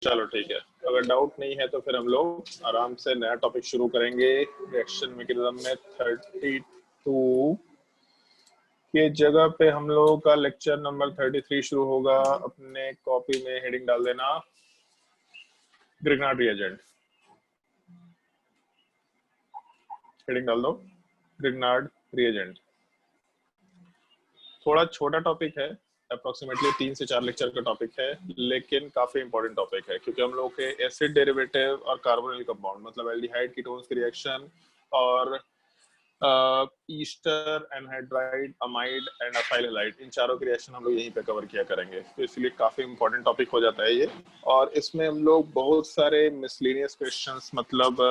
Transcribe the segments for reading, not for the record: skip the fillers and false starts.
चलो ठीक है, अगर डाउट नहीं है तो फिर हम लोग आराम से नया टॉपिक शुरू करेंगे। रिएक्शन मैकेनिज्म में 32 के जगह पे हम लोगों का लेक्चर नंबर 33 शुरू होगा। अपने कॉपी में हेडिंग डाल देना ग्रिग्नार्ड रिएजेंट। हेडिंग डाल दो ग्रिग्नार्ड रिएजेंट। थोड़ा छोटा टॉपिक है, अप्रोक्सीमेटली 3 से 4 लेक्चर का टॉपिक है, लेकिन काफी इंपॉर्टेंट टॉपिक है क्योंकि हम लोग के एसिड डेरिवेटिव और कार्बोनिल कंपाउंड मतलब एल्डिहाइड कीटोन्स की रिएक्शन और ester anhydride amide and acyl halide, इन चारों की रिएक्शन हम लोग यहीं पे कवर किया करेंगे, तो इसलिए काफी इंपॉर्टेंट टॉपिक हो जाता है ये। और इसमें हम लोग बहुत सारे मिसलेनियस क्वेश्चंस मतलब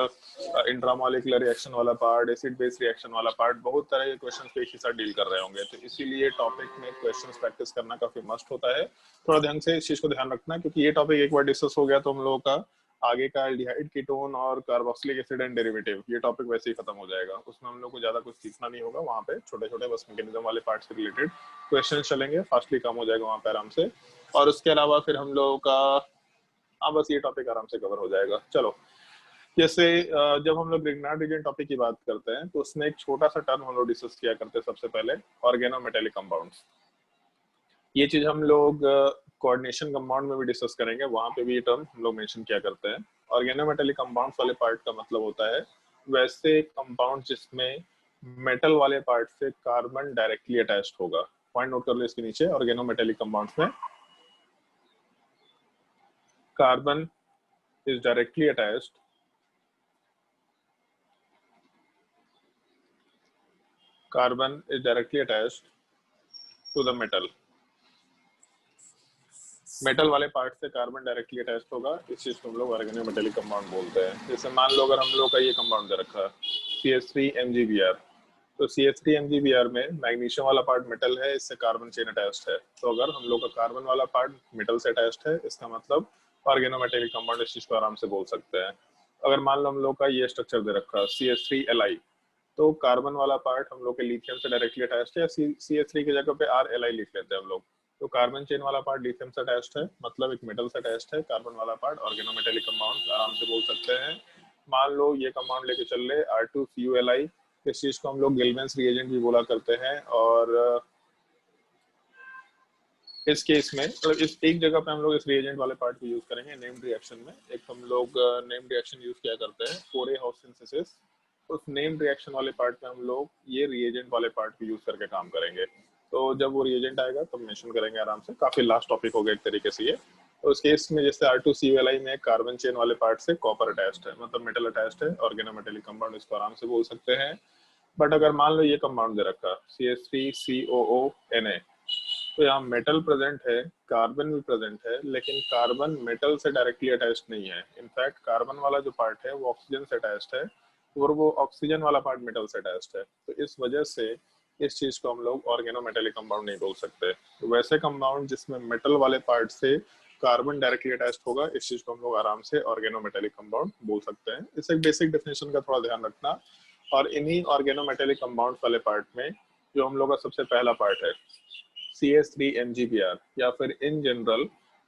इंट्रामॉलिक्यूलर रिएक्शन वाला पार्ट, एसिड बेस रिएक्शन वाला पार्ट, बहुत तरह के क्वेश्चंस पे एक ही साथ डील कर रहे होंगे, तो इसीलिए टॉपिक में क्वेश्चंस प्रैक्टिस करना काफी मस्ट होता है। थोड़ा ध्यान से इस चीज को ध्यान रखना क्योंकि ये टॉपिक एक बार डिस्कस हो गया तो हम लोगों का आगे का एल्डिहाइड कीटोन और कार्बोक्सिलिक एसिड एंड डेरिवेटिव ये टॉपिक वैसे ही खत्म हो जाएगा। उसमें हम लोग को ज्यादा कुछ सीखना नहीं होगा, वहां पे छोटे छोटे बस मैकेनिज्म वाले पार्ट से रिलेटेड क्वेश्चन चलेंगे, फास्टली कम हो जाएगा वहां पे आराम से। और उसके अलावा फिर हम लोगों का बस ये टॉपिक आराम से कवर हो जाएगा। चलो, जैसे जब हम लोग ग्रिग्नार्ड रिएजेंट टॉपिक की बात करते हैं तो उसमें एक छोटा सा टर्म हम लोग डिस्कस किया करते हैं सबसे पहले, ऑर्गेनोमेटेलिक कंपाउंड्स। ये चीज हम लोग कोऑर्डिनेशन कंपाउंड में भी डिस्कस करेंगे, वहां पे भी ये टर्म हम लोग मेंशन किया करते हैं। ऑर्गेनोमेटेलिक कंपाउंड्स वाले पार्ट का मतलब होता है वैसे कंपाउंड जिसमें मेटल वाले पार्ट से कार्बन डायरेक्टली अटैच्ड होगा। पॉइंट नोट कर लो इसके नीचे, ऑर्गेनोमेटेलिक कंपाउंड्स में carbon is directly attached to the metal. Metal वाले पार्ट से कार्बन डायरेक्टली अटैच्ड होगा, इस चीज को हम लोग ऑर्गेनोमेटेलिक कंपाउंड बोलते हैं। जैसे मान लो अगर हम लोग का ये कंपाउंड दे रखा है CH3MgBr, तो CH3MgBr में मैग्नीशियम वाला पार्ट मेटल है, इससे कार्बन चेन अटैच्ड है, तो अगर हम लोग का कार्बन वाला पार्ट मेटल से अटैच्ड है इसका मतलब ऑर्गेनोमेटेलिक कंपाउंड, इस चीज को आराम से बोल सकते हैं। अगर मान लो हम लोग का ये स्ट्रक्चर दे रखा है CH3Li, तो कार्बन वाला पार्ट हम लोग के लिथियम से डायरेक्टली अटैच्ड है, CH3 की जगह पे RLi लिख लेते हैं हम लोग, तो कार्बन चेन वाला पार्ट लिथियम से अटैच्ड है, मतलब एक मेटल से अटैच्ड है। कार्बन वाला पार्ट ऑर्गेनोमेटेलिक कंपाउंड आराम से बोल सकते हैं। मान लो ये कंपाउंड लेके चल रहे R2CuLi, इस चीज को हम लोग गिल्वेंस रिएजेंट भी बोला करते हैं। और इस केस में मतलब इस एक जगह पे हम लोग इस रिएजेंट वाले पार्ट को यूज करेंगे नेम्ड रिएक्शन में। एक हम लोग नेम्ड रिएक्शन यूज किया करते हैं फोरे हाउस सिंथेसिस, उस नेम्ड रिएक्शन वाले पार्ट में हम लोग ये रिएजेंट वाले पार्ट को यूज करके काम करेंगे। तो जब वो रिएजेंट आएगा तो मेंशन करेंगे आराम से, काफी लास्ट टॉपिक हो गया एक तरीके से ये। तो उस केस में जैसे R2CuLi में कार्बन चेन वाले पार्ट से कॉपर अटैच्ड है, मतलब मेटल अटैच्ड है, ऑर्गेनोमेटेलिक कंपाउंड इसको आराम से बोल सकते हैं। बट अगर मान लो ये कंपाउंड दे रखा CH3COONA, तो यहाँ मेटल प्रेजेंट है, कार्बन भी प्रेजेंट है, लेकिन कार्बन मेटल से डायरेक्टली अटैच्ड नहीं है। इनफैक्ट कार्बन वाला जो पार्ट है वो ऑक्सीजन से अटैच्ड है और वो ऑक्सीजन वाला पार्ट मेटल से अटैच्ड है, तो इस वजह से इस चीज को हम लोग ऑर्गेनोमेटेलिक कंपाउंड नहीं बोल सकते। तो वैसे कंपाउंड जिसमें मेटल वाले पार्ट से कार्बन डायरेक्टली अटैच्ड होगा, इस चीज को हम लोग आराम से ऑर्गेनोमेटेलिक कंपाउंड बोल सकते हैं। इस एक बेसिक डेफिनेशन का थोड़ा ध्यान रखना। और इन्हीं ऑर्गेनोमेटेलिक कंपाउंड वाले पार्ट में जो हम लोग का सबसे पहला पार्ट है CH3MgBr, या फिर इन जनरल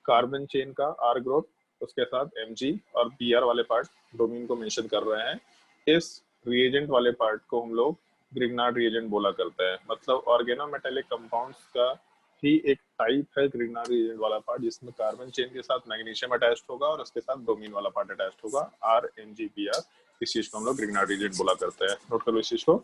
कार्बन चेन का R ग्रुप, उसके साथ Mg और Br वाले पार्ट ब्रोमीन को मेंशन कर रहे हैं, इस रिएजेंट वाले पार्ट को हम लोग ग्रिग्नार्ड रिएजेंट बोला करते हैं। मतलब ऑर्गेनोमेटेलिक कंपाउंड्स का ही एक टाइप है ग्रिग्नार्ड रिएजेंट वाला पार्ट, जिसमें कार्बन चेन के साथ मैग्नीशियम अटैच्ड होगा और उसके साथ ब्रोमीन वाला पार्ट अटैच्ड होगा, RMgBr। इस चीज को हम लोग ग्रिग्नार्ड रिएजेंट बोला करते हैं। नोट करो इस चीज को।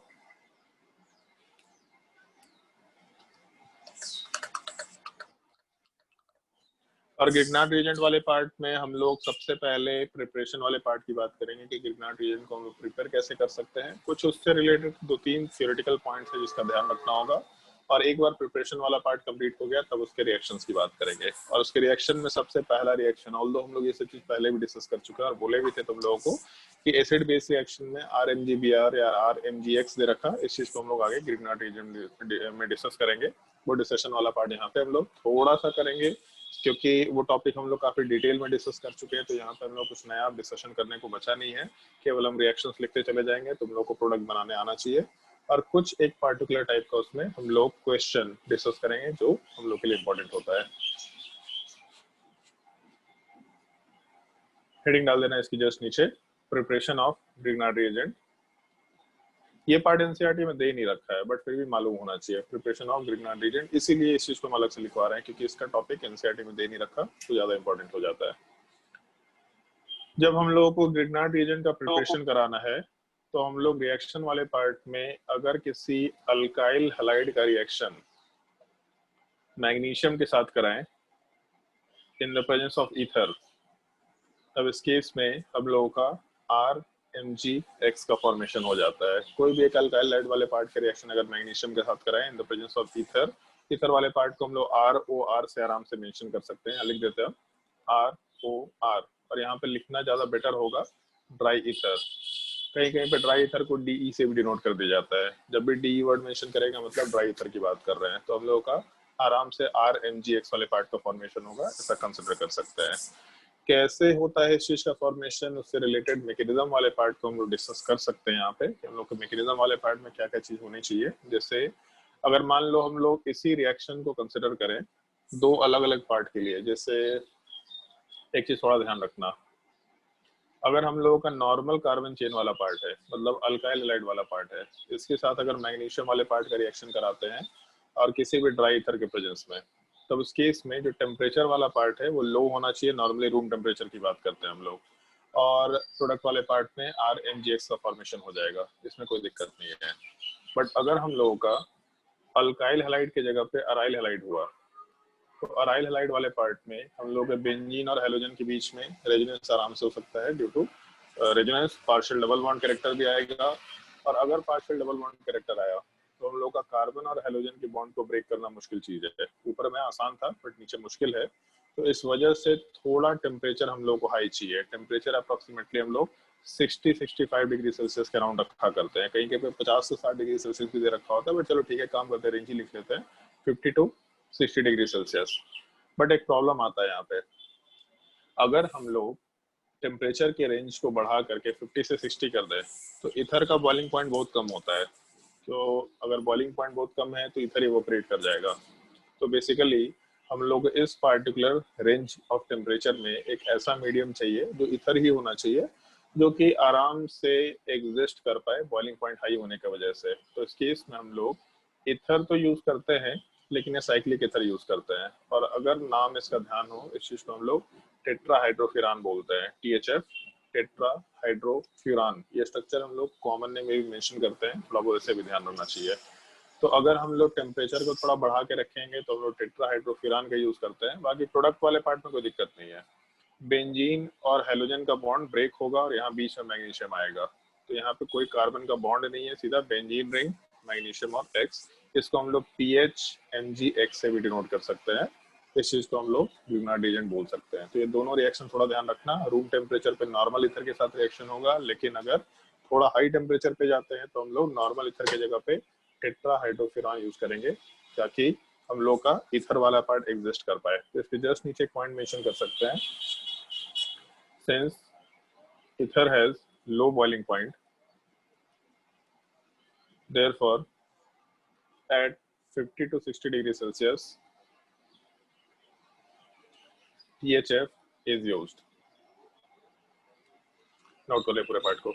और ग्रिग्नार्ड रिएजेंट वाले पार्ट में हम लोग सबसे पहले प्रिपरेशन वाले पार्ट की बात करेंगे कि ग्रिग्नार्ड रिएजेंट को हम लोग प्रिपेयर कैसे कर सकते हैं। कुछ उससे रिलेटेड 2-3 थ्योरेटिकल पॉइंट्स है जिसका ध्यान रखना होगा, और एक बार प्रिपरेशन वाला पार्ट कंप्लीट हो गया तब उसके रिएक्शंस की बात करेंगे। और उसके रिएक्शन में सबसे पहला रिएक्शन, ऑल्दो हम लोग ये सब चीज पहले भी डिस्कस कर चुके हैं और बोले भी थे तुम लोगों को कि एसिड बेस रिएक्शन में RMgBr या RMgX दे रखा, इस चीज को हम लोग आगे ग्रिग्नार्ड रिएजेंट में डिस्कस करेंगे। वो डिस्कशन वाला पार्ट यहाँ पे हम लोग थोड़ा सा करेंगे क्योंकि वो टॉपिक हम लोग काफी डिटेल में डिस्कस कर चुके हैं, तो यहाँ पे हम लोग कुछ नया डिस्कशन करने को बचा नहीं है, केवल हम रिएक्शंस लिखते चले जाएंगे। तुम लोग को प्रोडक्ट बनाने आना चाहिए, और कुछ एक पार्टिकुलर टाइप का उसमें हम लोग क्वेश्चन डिस्कस करेंगे जो हम लोग के लिए इम्पोर्टेंट होता है। हेडिंग डाल देना इसकी जस्ट नीचे, प्रिपरेशन ऑफ ग्रिग्नार्ड रिएजेंट। ये पार्ट एनसीईआरटी में दे नहीं रखा है बट फिर भी मालूम होना चाहिए, प्रिपरेशन ऑफ ग्रिग्नार्ड रिएजेंट, इसीलिए इस चीज को हम अलग से लिखवा रहे हैं क्योंकि इसका टॉपिक एनसीईआरटी में दे नहीं रखा तो ज्यादा इंपॉर्टेंट हो जाता है। जब हम लोगों को ग्रिग्नार्ड रिएजेंट का प्रिपरेशन कराना है तो हम लोग रिएक्शन वाले पार्ट में अगर किसी अल्काइल हैलाइड का रिएक्शन मैग्नीशियम के साथ कराएं in the presence of ether, तब इस केस में हम लोगों का RMgX का फॉर्मेशन हो जाता है। कोई भी एक अल्काइल हैलाइड वाले पार्ट का रिएक्शन अगर मैग्नीशियम के साथ कराएं in the presence of ether, ether वाले पार्ट को हम लोग ROR से आराम से मेंशन कर सकते हैं, लिख देते हैं ROR, और यहाँ पे लिखना ज्यादा बेटर होगा ड्राई ईथर। कहीं कहीं पे ड्राई ईथर को DE से भी डिनोट कर दिया जाता है, जब भी DE वर्ड मेंशन करेगा मतलब ड्राई ईथर की बात कर रहे हैं, तो हम लोगों का आराम से RMgX वाले पार्ट का फॉर्मेशन होगा, ऐसा कंसिडर कर सकते हैं। कैसे होता है इस चीज का फॉर्मेशन, उससे रिलेटेड मैकेनिज्म वाले पार्ट को हम लोग डिस्कस कर सकते हैं यहाँ पे, कि हम लोग के मैकेनिज्म वाले पार्ट में क्या क्या चीज होनी चाहिए। जैसे अगर मान लो हम लोग इसी रिएक्शन को कंसिडर करें दो अलग अलग पार्ट के लिए, जैसे एक चीज थोड़ा ध्यान रखना, अगर हम लोगों का नॉर्मल कार्बन चेन वाला पार्ट है मतलब अल्काइल हैलाइड वाला पार्ट है, इसके साथ अगर मैग्नीशियम वाले पार्ट का रिएक्शन कराते हैं और किसी भी ड्राई ईथर के प्रेजेंस में, तब उस केस में जो टेम्परेचर वाला पार्ट है वो लो होना चाहिए, नॉर्मली रूम टेम्परेचर की बात करते हैं हम लोग, और प्रोडक्ट वाले पार्ट में RMgX का फॉर्मेशन हो जाएगा, इसमें कोई दिक्कत नहीं है। बट अगर हम लोगों का अल्काइल हैलाइड की जगह पे अराइल हैलाइड हुआ, तो अराइल हैलाइड वाले पार्ट में हम लोग बेंजीन और हेलोजन के बीच में रेजोनेंस आराम से हो सकता है, due to resonance partial double bond character भी आएगा, और अगर पार्शियल डबल बॉन्ड कैरेक्टर आया तो हम लोग का कार्बन और हेलोजन के बॉन्ड को ब्रेक करना मुश्किल चीज है। ऊपर में आसान था बट नीचे मुश्किल है, तो इस वजह से थोड़ा टेम्परेचर हम लोग को हाई चाहिए। टेम्परेचर अप्रोक्सीमेटली हम लोग 60-65 डिग्री सेल्सियस के अराउंड रखा करते हैं, कहीं पे 50 से 60 डिग्री सेल्सियस भी दे रखा होता है, बट चलो ठीक है, काम करते हैं, रेंज ही लिख लेते हैं 50 to 60 डिग्री सेल्सियस। बट एक प्रॉब्लम आता है यहाँ पे, अगर हम लोग टेम्परेचर के रेंज को बढ़ा करके 50 से 60 कर दें तो ईथर का बॉइलिंग पॉइंट बहुत कम होता है, तो अगर बॉइलिंग पॉइंट बहुत कम है तो ईथर इवोपरेट कर जाएगा। तो बेसिकली हम लोग इस पार्टिकुलर रेंज ऑफ टेम्परेचर में एक ऐसा मीडियम चाहिए जो ईथर ही होना चाहिए, जो कि आराम से एग्जिस्ट कर पाए बॉइलिंग पॉइंट हाई होने की वजह से। तो इस केस में हम लोग ईथर तो यूज करते हैं लेकिन ये साइक्लिक ईथर यूज करते हैं, और अगर नाम इसका ध्यान हो, इस चीज को हम लोग टेट्राहाइड्रोफ्यूरान बोलते हैं, THF, टेट्राहाइड्रोफ्यूरान। ये स्ट्रक्चर हम लोग कॉमन में भी मेंशन करते हैं, थोड़ा बहुत इसे भी ध्यान रखना चाहिए। तो अगर हम लोग टेम्परेचर को थोड़ा बढ़ा के रखेंगे तो हम लोग टेट्राहाइड्रोफ्यूरान का यूज करते हैं, बाकी प्रोडक्ट वाले पार्ट में कोई दिक्कत नहीं है। बेंजीन और हेलोजन का बॉन्ड ब्रेक होगा और यहाँ बीच में मैग्नीशियम आएगा, तो यहाँ पे कोई कार्बन का बॉन्ड नहीं है, सीधा बेंजीन रिंग मैग्नीशियम और X। इसको हम लोग PHMgX से भी डिनोट कर सकते हैं, इस चीज को हम लोग ग्रिग्नार्ड रिएजेंट बोल सकते हैं। तो ये दोनों रिएक्शन थोड़ा ध्यान रखना, रूम टेम्परेचर पे नॉर्मल ईथर के साथ रिएक्शन होगा, लेकिन अगर थोड़ा हाई टेम्परेचर पे जाते हैं तो हम लोग नॉर्मल ईथर की जगह पे टेट्राहाइड्रोफ्यूरान यूज करेंगे, ताकि हम लोग का ईथर वाला पार्ट एग्जिस्ट कर पाए। तो इसके जस्ट नीचे एक पॉइंट मेंशन कर सकते हैं, since ether has low boiling point, therefore at 50 to 60 degrees Celsius THF is used। Note कर ले पूरे पार्ट को,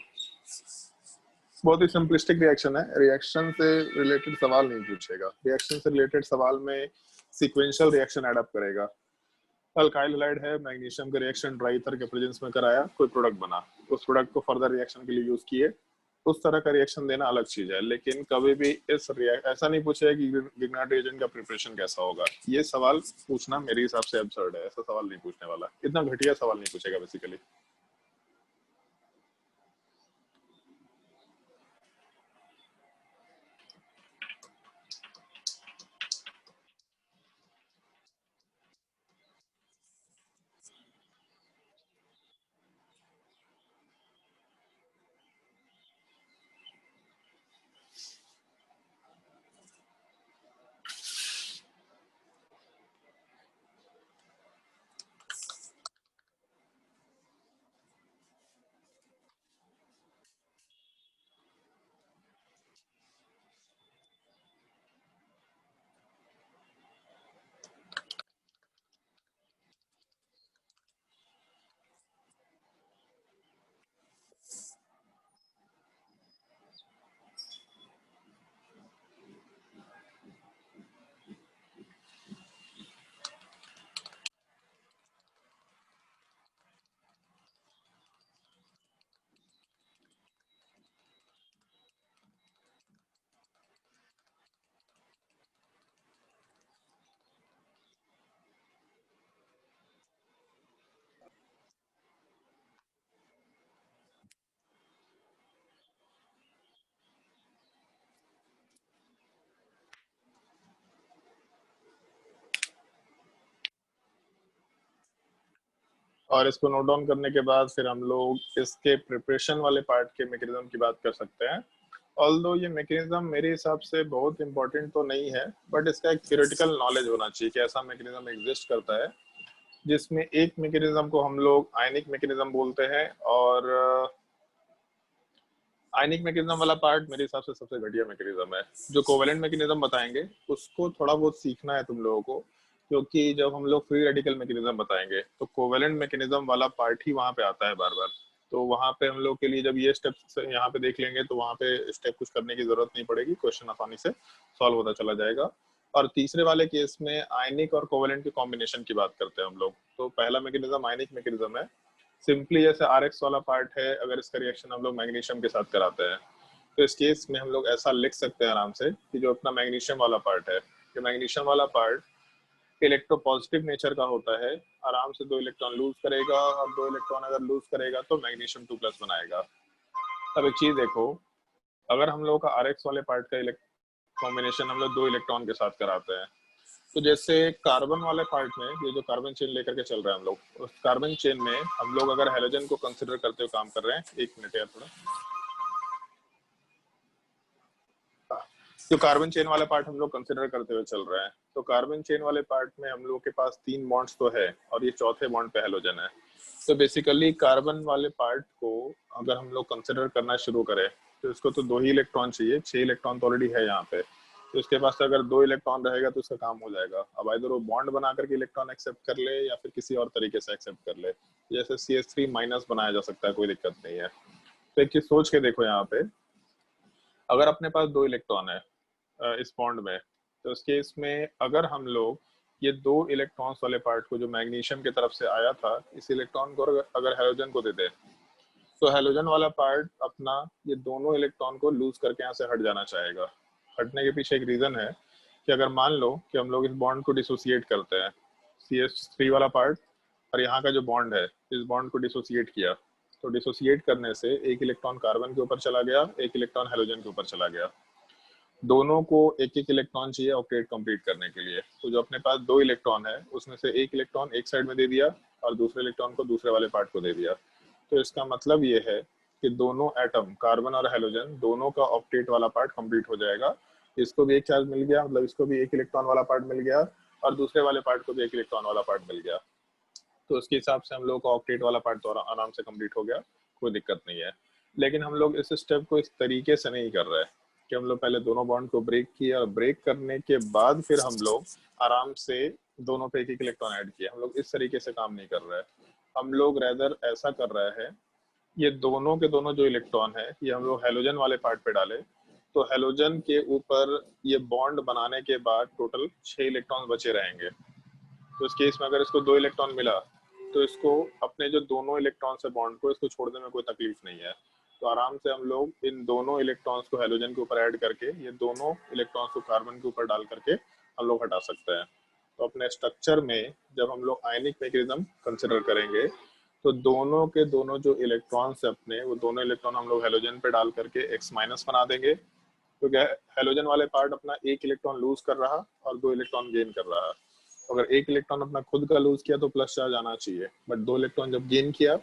बहुत ही सिंपलिस्टिक रिएक्शन है, रिएक्शन से रिलेटेड सवाल नहीं पूछेगा, रिएक्शन से रिलेटेड सवाल में सीक्वेंशियल रिएक्शन एड अप करेगा। अल्काइल हैलाइड है, मैग्नीशियम का रिएक्शन ड्राई ईथर के प्रेजेंस में कराया, कोई प्रोडक्ट बना, उस प्रोडक्ट को फर्दर रिएक्शन के लिए यूज किए, उस तरह का रिएक्शन देना अलग चीज है। लेकिन कभी भी ऐसा नहीं पूछेगा कि ग्रिग्नार्ड रिएजेंट का प्रिपरेशन कैसा होगा, ये सवाल पूछना मेरे हिसाब से अबसर्ड है, ऐसा सवाल नहीं पूछने वाला, इतना घटिया सवाल नहीं पूछेगा बेसिकली। और इसको नोट डाउन करने के बाद फिर हम लोग इसके प्रिपरेशन वाले पार्ट के मैकेनिज्म की बात कर सकते हैं। ऑल्दो ये मैकेनिज्म मेरे हिसाब से बहुत इंपॉर्टेंट तो नहीं है, बट इसका एक थियोरेटिकल नॉलेज होना चाहिए कि ऐसा मैकेनिज्म एग्जिस्ट करता है, जिसमें एक मैकेनिज्म को हम लोग आयनिक मैकेनिज्म बोलते हैं। और आयनिक मैकेनिज्म वाला पार्ट मेरे हिसाब से सबसे घटिया मैकेनिज्म है। जो कोवेलेंट मैकेनिज्म बताएंगे उसको थोड़ा बहुत सीखना है तुम लोगों को, क्योंकि जब हम लोग फ्री रेडिकल मैकेनिज्म बताएंगे तो कोवेलेंट मैकेनिज्म वाला पार्ट ही वहां पे आता है बार बार। तो वहां पे हम लोग के लिए जब ये स्टेप यहाँ पे देख लेंगे तो वहां पे स्टेप कुछ करने की जरूरत नहीं पड़ेगी, क्वेश्चन आसानी से सॉल्व होता चला जाएगा। और तीसरे वाले केस में आयनिक और कोवेलेंट के कॉम्बिनेशन की बात करते हैं हम लोग। तो पहला मैकेनिज्म आयनिक मैकेनिज्म है। सिंपली जैसे RX वाला पार्ट है, अगर इसका रिएक्शन हम लोग मैग्नीशियम के साथ कराते हैं तो इस केस में हम लोग ऐसा लिख सकते हैं आराम से कि जो अपना मैग्नीशियम वाला पार्ट है, कि मैग्नीशियम वाला पार्ट इलेक्ट्रोपॉजिटिव नेचर का होता है, आराम से 2 इलेक्ट्रॉन लूज करेगा, और 2 इलेक्ट्रॉन अगर लूज करेगा तो मैग्नीशियम 2+ बनाएगा। अब एक चीज देखो, अगर हम लोग का RX वाले पार्ट का कॉम्बिनेशन हम लोग 2 इलेक्ट्रॉन के साथ कराते हैं, तो जैसे कार्बन वाले पार्ट में ये जो कार्बन चेन लेकर के चल रहे हैं हम लोग, उस कार्बन चेन में हम लोग अगर हेलोजन को कंसिडर करते हुए काम कर रहे हैं, एक मिनट यार थोड़ा, जो कार्बन चेन वाला पार्ट हम लोग कंसिडर करते हुए चल रहे हैं, तो कार्बन चेन वाले पार्ट में हम लोग के पास 3 बॉन्ड्स तो है और ये चौथे बॉन्ड पे हेलोजन है। तो बेसिकली कार्बन वाले पार्ट को अगर हम लोग कंसिडर करना शुरू करें तो इसको तो 2 ही इलेक्ट्रॉन चाहिए, 6 इलेक्ट्रॉन तो ऑलरेडी है यहाँ पे। तो इसके पास अगर 2 इलेक्ट्रॉन रहेगा तो इसका काम हो जाएगा। अब आइदर वो बॉन्ड बना करके इलेक्ट्रॉन एक्सेप्ट कर ले या फिर किसी और तरीके से एक्सेप्ट कर ले, जैसे CH3- बनाया जा सकता है, कोई दिक्कत नहीं है। तो एक चीज सोच के देखो, यहाँ पे अगर अपने पास 2 इलेक्ट्रॉन है इस बॉन्ड में, तो इस केस में अगर हम लोग ये 2 इलेक्ट्रॉन्स वाले पार्ट को जो मैग्नीशियम की तरफ से आया था, इस इलेक्ट्रॉन को अगर हेलोजन को दे दे, तो हेलोजन वाला पार्ट अपना ये दोनों इलेक्ट्रॉन को लूज करके यहाँ से हट जाना चाहेगा। हटने के पीछे एक रीजन है कि अगर मान लो कि हम लोग इस बॉन्ड को डिसोसिएट करते हैं, CH3 वाला पार्ट और यहाँ का जो बॉन्ड है, इस बॉन्ड को डिसोसिएट किया, तो डिसोसिएट करने से एक इलेक्ट्रॉन कार्बन के ऊपर चला गया, एक इलेक्ट्रॉन हेलोजन के ऊपर चला गया। दोनों को एक एक इलेक्ट्रॉन चाहिए ऑक्टेट कंप्लीट करने के लिए। तो जो अपने पास 2 इलेक्ट्रॉन है उसमें से एक इलेक्ट्रॉन एक साइड में दे दिया और दूसरे इलेक्ट्रॉन को दूसरे वाले पार्ट को दे दिया। तो इसका मतलब ये है कि दोनों एटम कार्बन और हेलोजन दोनों का ऑक्टेट वाला पार्ट कंप्लीट हो जाएगा। इसको भी एक चार्ज मिल गया, मतलब इसको भी एक इलेक्ट्रॉन वाला पार्ट मिल गया और दूसरे वाले पार्ट को भी एक इलेक्ट्रॉन वाला पार्ट मिल गया। तो उसके हिसाब से हम लोग का ऑक्टेट वाला पार्ट तो आराम से कंप्लीट हो गया, कोई दिक्कत नहीं है। लेकिन हम लोग इस स्टेप को इस तरीके से नहीं कर रहे कि हम लोग पहले दोनों बॉन्ड को ब्रेक किया और ब्रेक करने के बाद फिर हम लोग आराम से दोनों पे एक एक इलेक्ट्रॉन ऐड किया। हम लोग इस तरीके से काम नहीं कर रहे। हम लोग रेदर ऐसा कर रहे हैं, ये दोनों के दोनों जो इलेक्ट्रॉन है ये हम लोग हेलोजन वाले पार्ट पे डाले, तो हेलोजन के ऊपर ये बॉन्ड बनाने के बाद टोटल 6 इलेक्ट्रॉन बचे रहेंगे। तो इस केस में अगर इसको 2 इलेक्ट्रॉन मिला तो इसको अपने जो दोनों इलेक्ट्रॉन से बॉन्ड को इसको छोड़ने में कोई तकलीफ नहीं है। तो आराम से हम लोग इन दोनों इलेक्ट्रॉन्स को हेलोजन के ऊपर ऐड करके ये दोनों इलेक्ट्रॉन्स को कार्बन के ऊपर डाल करके हम लोग हटा सकते हैं। तो अपने स्ट्रक्चर में जब हम लोग आयनिक मैकेनिज्म कंसिडर करेंगे तो दोनों के दोनों जो इलेक्ट्रॉन्स है अपने, वो दोनों इलेक्ट्रॉन हम लोग हेलोजन पे डाल करके X- बना देंगे। तो क्या हेलोजन वाले पार्ट अपना एक इलेक्ट्रॉन लूज कर रहा और 2 इलेक्ट्रॉन गेन कर रहा। अगर एक इलेक्ट्रॉन अपना खुद का लूज किया तो प्लस चार्ज आना चाहिए, बट 2 इलेक्ट्रॉन जब गेन किया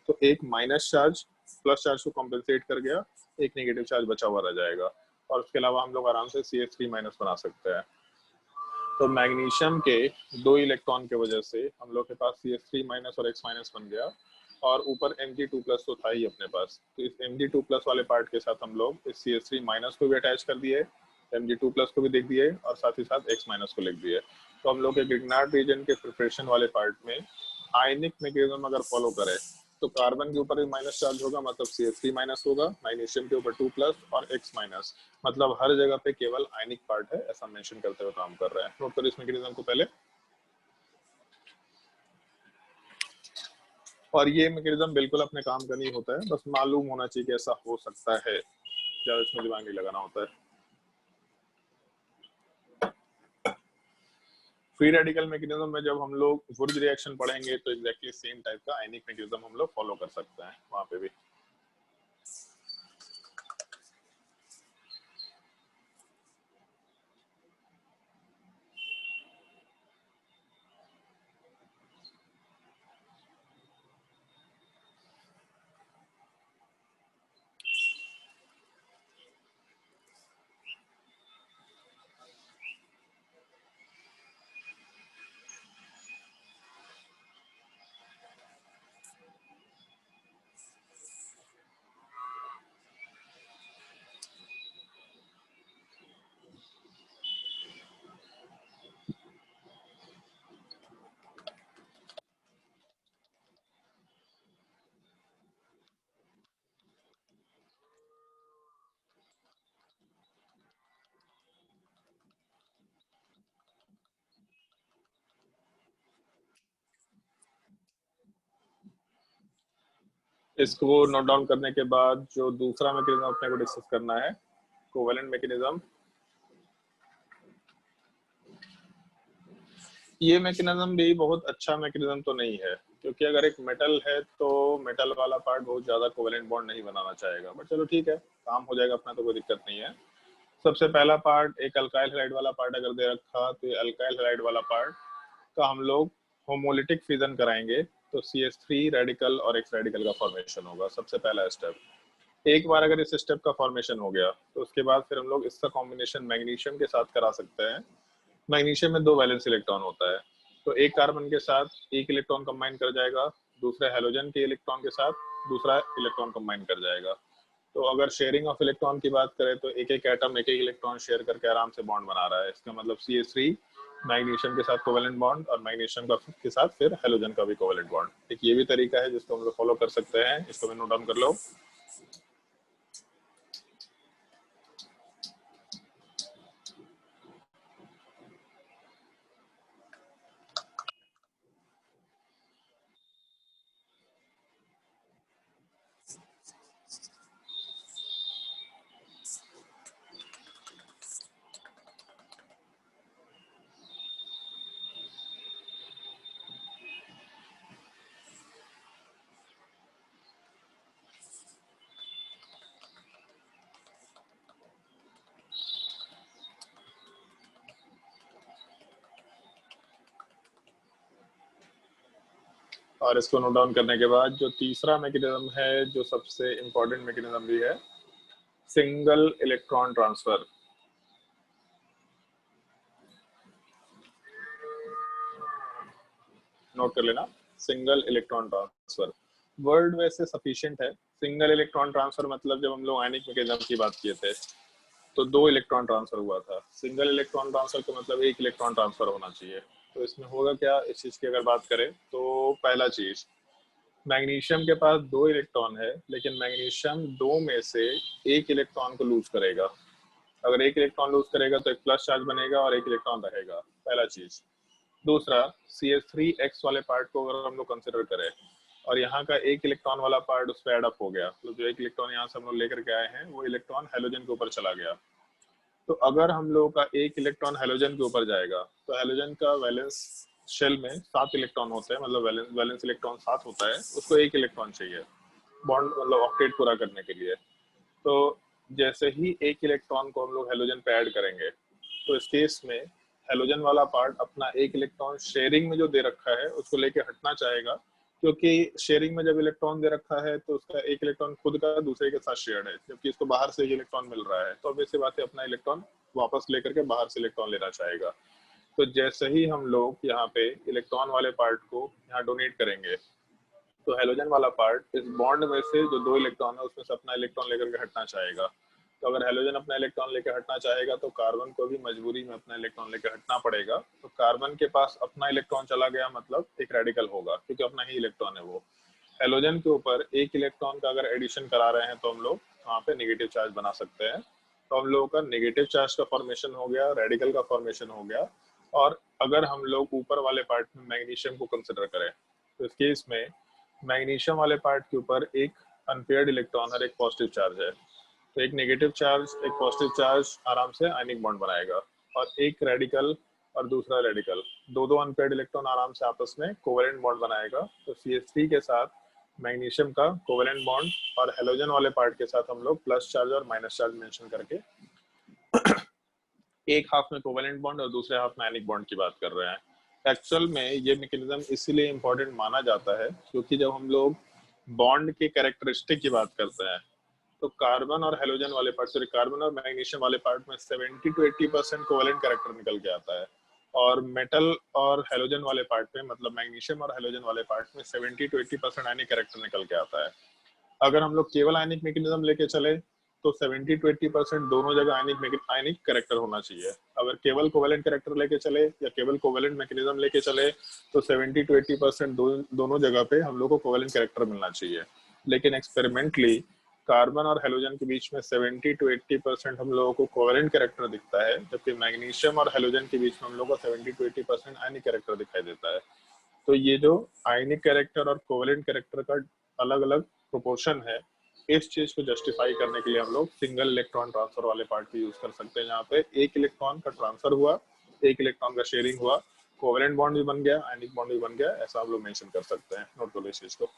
तो एक माइनस चार्ज प्लस चार्ज को कॉम्पेंसेट कर गया, एक नेगेटिव चार्ज बचा हुआ रह जाएगा। और उसके अलावा हम लोग आराम से CH3- बना सकते हैं। तो मैग्नीशियम के 2 इलेक्ट्रॉन के वजह से हम लोग के पास CH3- और X- बन गया, और ऊपर Mg2+ तो था ही अपने पास। तो इस Mg2+ वाले पार्ट के साथ हम लोग इस CH3- को भी अटैच कर दिए, Mg2+ को भी लिख दिए और साथ ही साथ X- को लिख दिए। तो हम लोग के ग्रिग्नार्ड रीजन के प्रिपरेशन वाले पार्ट में आयनिक मैकेनिज्म अगर फॉलो करें तो कार्बन के ऊपर भी माइनस चार्ज होगा, मतलब CH3- होगा, मैग्नीशियम के ऊपर 2+ और X-, मतलब हर जगह पे केवल आयनिक पार्ट है, ऐसा मेंशन करते हुए काम कर रहे हैं। नोट करो इस मैकेनिज्म को पहले। और ये मैकेनिज्म बिल्कुल अपने काम का नहीं होता है, बस मालूम होना चाहिए कि ऐसा हो सकता है, ज्यादा इसमें दिमाग नहीं लगाना होता है। फ्री रेडिकल मैकेनिज्म में जब हम लोग वुर्ज रिएक्शन पढ़ेंगे तो एग्जैक्टली सेम टाइप का आयनिक मैकेनिज्म हम लोग फॉलो कर सकते हैं वहां पे भी। इसको नोट डाउन करने के बाद जो दूसरा मैकेनिज्म अपने को डिस्कस करना है, कोवेलेंट मैकेनिज्म। ये मैकेनिज्म भी बहुत अच्छा मैकेनिज्म तो नहीं है, क्योंकि अगर एक मेटल है तो मेटल वाला पार्ट बहुत ज्यादा कोवेलेंट बॉन्ड नहीं बनाना चाहेगा, बट चलो ठीक है, काम हो जाएगा अपना, तो कोई दिक्कत नहीं है। सबसे पहला पार्ट एक अल्काइल हैलाइड वाला पार्ट अगर दे रखा, तो ये अल्काइल हैलाइड वाला पार्ट का हम लोग होमोलिटिक फिजन कराएंगे, तो CH3 रेडिकल और X रेडिकल का फॉर्मेशन होगा, सबसे पहला स्टेप। एक बार अगर इस स्टेप का फॉर्मेशन हो गया, तो उसके बाद फिर हम लोग इसका कॉम्बिनेशन मैग्नीशियम के साथ करा सकते हैं। मैग्नीशियम में 2 वैलेंस इलेक्ट्रॉन होता है, तो एक कार्बन के साथ एक इलेक्ट्रॉन कंबाइन कर जाएगा, दूसरे हेलोजन के इलेक्ट्रॉन के साथ दूसरा इलेक्ट्रॉन कंबाइन कर जाएगा। तो अगर शेयरिंग ऑफ इलेक्ट्रॉन की बात करें, तो एक एक एटम एक एक इलेक्ट्रॉन शेयर करके आराम से बॉन्ड बना रहा है। इसका मतलब CH3 मैग्नीशियम के साथ कोवेलेंट बॉन्ड और मैग्नीशियम का के साथ फिर हेलोजन का भी कोवेलेंट बॉन्ड। एक ये भी तरीका है जिसको हम लोग फॉलो कर सकते हैं, इसको भी नोट डाउन कर लो। और इसको नोट डाउन करने के बाद जो तीसरा मैकेनिज्म है, जो सबसे इंपॉर्टेंट मैकेनिज्म भी है, सिंगल इलेक्ट्रॉन ट्रांसफर। नोट कर लेना, सिंगल इलेक्ट्रॉन ट्रांसफर। वर्ड वैसे सफिशिएंट है। सिंगल इलेक्ट्रॉन ट्रांसफर मतलब जब हम लोग आयनिक मैकेनिज्म की बात किए थे, तो 2 इलेक्ट्रॉन ट्रांसफर हुआ था। सिंगल इलेक्ट्रॉन ट्रांसफर का मतलब 1 इलेक्ट्रॉन ट्रांसफर होना चाहिए। तो इसमें होगा क्या, इस चीज की अगर बात करें, तो पहला चीज, मैग्नीशियम के पास 2 इलेक्ट्रॉन है, लेकिन मैग्नीशियम 2 में से 1 इलेक्ट्रॉन को लूज करेगा। अगर 1 इलेक्ट्रॉन लूज करेगा तो एक प्लस चार्ज बनेगा और 1 इलेक्ट्रॉन रहेगा, पहला चीज। दूसरा, CH3X वाले पार्ट को अगर हम लोग कंसिडर करें और यहाँ का 1 इलेक्ट्रॉन वाला पार्ट उस पर एड अप हो गया, तो जो 1 इलेक्ट्रॉन यहाँ से हम लोग लेकर के आए हैं, वो इलेक्ट्रॉन हेलोजन के ऊपर चला गया। तो अगर हम लोगों का 1 इलेक्ट्रॉन हेलोजन के ऊपर जाएगा, तो हेलोजन का वैलेंस शेल में 7 इलेक्ट्रॉन होते हैं, मतलब वैलेंस इलेक्ट्रॉन 7 होता है, उसको 1 इलेक्ट्रॉन चाहिए बॉन्ड मतलब ऑक्टेट पूरा करने के लिए। तो जैसे ही 1 इलेक्ट्रॉन को हम लोग हेलोजन पे ऐड करेंगे, तो इस केस में हेलोजन वाला पार्ट अपना 1 इलेक्ट्रॉन शेयरिंग में जो दे रखा है उसको लेके हटना चाहेगा, क्योंकि शेयरिंग में जब इलेक्ट्रॉन दे रखा है तो उसका 1 इलेक्ट्रॉन खुद का दूसरे के साथ शेयर्ड है, जबकि इसको बाहर से 1 इलेक्ट्रॉन मिल रहा है, तो ऑब्वियस सी बात है अपना इलेक्ट्रॉन वापस लेकर के बाहर से इलेक्ट्रॉन लेना चाहेगा। तो जैसे ही हम लोग यहाँ पे इलेक्ट्रॉन वाले पार्ट को यहाँ डोनेट करेंगे, तो हेलोजन वाला पार्ट इस बॉन्ड में से जो 2 इलेक्ट्रॉन है उसमें से अपना इलेक्ट्रॉन लेकर के हटना चाहेगा। तो अगर हेलोजन अपना इलेक्ट्रॉन लेकर हटना चाहेगा, तो कार्बन को भी मजबूरी में अपना इलेक्ट्रॉन लेकर हटना पड़ेगा। तो कार्बन के पास अपना इलेक्ट्रॉन चला गया, मतलब एक रेडिकल होगा, क्योंकि अपना ही इलेक्ट्रॉन है वो। हेलोजन के ऊपर 1 इलेक्ट्रॉन का अगर एडिशन करा रहे हैं, तो हम लोग वहाँ पे नेगेटिव चार्ज बना सकते हैं। तो हम लोगों का नेगेटिव चार्ज का फॉर्मेशन हो गया, रेडिकल का फॉर्मेशन हो गया। और अगर हम लोग ऊपर वाले पार्ट में मैग्नीशियम को कंसिडर करें, तो इस केस में मैग्नीशियम वाले पार्ट के ऊपर एक अनपेयर्ड इलेक्ट्रॉन और एक पॉजिटिव चार्ज है। तो एक नेगेटिव चार्ज एक पॉजिटिव चार्ज आराम से आयनिक बॉन्ड बनाएगा, और एक रेडिकल और दूसरा रेडिकल, दो दो अनपेयर्ड इलेक्ट्रॉन आराम से आपस में कोवेलेंट बॉन्ड बनाएगा। तो CH3 के साथ मैग्नीशियम का कोवेलेंट बॉन्ड, और हेलोजन वाले पार्ट के साथ हम लोग प्लस चार्ज और माइनस चार्ज मेंशन करके एक हाफ में कोवेलेंट बॉन्ड और दूसरे हाफ में आयनिक बॉन्ड की बात कर रहे हैं। एक्चुअल में ये मैकेनिज्म इसीलिए इम्पोर्टेंट माना जाता है, क्योंकि जब हम लोग बॉन्ड के कैरेक्टरिस्टिक की बात करते हैं, तो कार्बन और हेलोजन वाले पार्ट, सॉरी कार्बन और मैग्नीशियम वाले पार्ट में 70 to 80% कोवेलेंट कैरेक्टर निकल के आता है, और मेटल और हेलोजन वाले पार्ट में, मतलब मैग्नीशियम और हेलोजन वाले पार्ट में 70 to 80% आयनिक कैरेक्टर निकल के आता है। अगर हम लोग केवल आयनिक मैकेनिज्म लेके चले, तो 70 to 80% दोनों जगह आयनिक कैरेक्टर होना चाहिए। अगर केवल कोवेलेंट कैरेक्टर लेके चले या केवल कोवेलेंट मैकेनिज्म लेके चले, तो 70 to 80% दोनों जगह पे हम लोग को कोवेलेंट कैरेक्टर मिलना चाहिए। लेकिन एक्सपेरिमेंटली कार्बन और हेलोजन के बीच में 70 to 80% हम लोगों को कोवेलेंट कैरेक्टर दिखता है, जबकि मैग्नीशियम और हेलोजन के बीच में हम लोगों को 70 to 80% आयनिक कैरेक्टर दिखाई देता है। तो ये जो आयनिक कैरेक्टर और कोवेलेंट कैरेक्टर का अलग अलग प्रोपोर्शन है, इस चीज को जस्टिफाई करने के लिए हम लोग सिंगल इलेक्ट्रॉन ट्रांसफर वाले पार्ट को यूज कर सकते हैं। यहाँ पे एक इलेक्ट्रॉन का ट्रांसफर हुआ, एक इलेक्ट्रॉन का शेयरिंग हुआ, कोवेलेंट बॉन्ड भी बन गया, आयनिक बॉन्ड भी बन गया, ऐसा हम लोग मेंशन कर सकते हैं। नोट कर लो इस चीज को।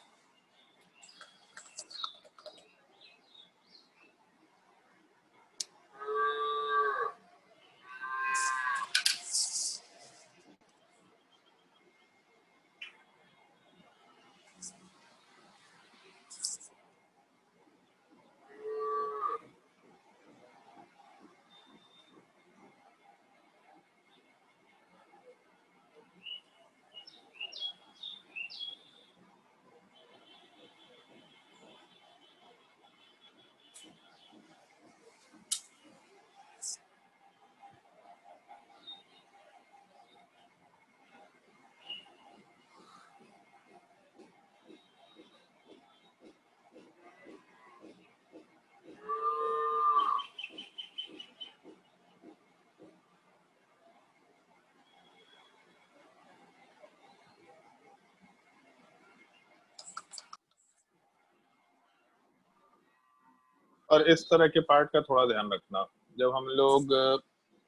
और इस तरह के पार्ट का थोड़ा ध्यान रखना, जब हम लोग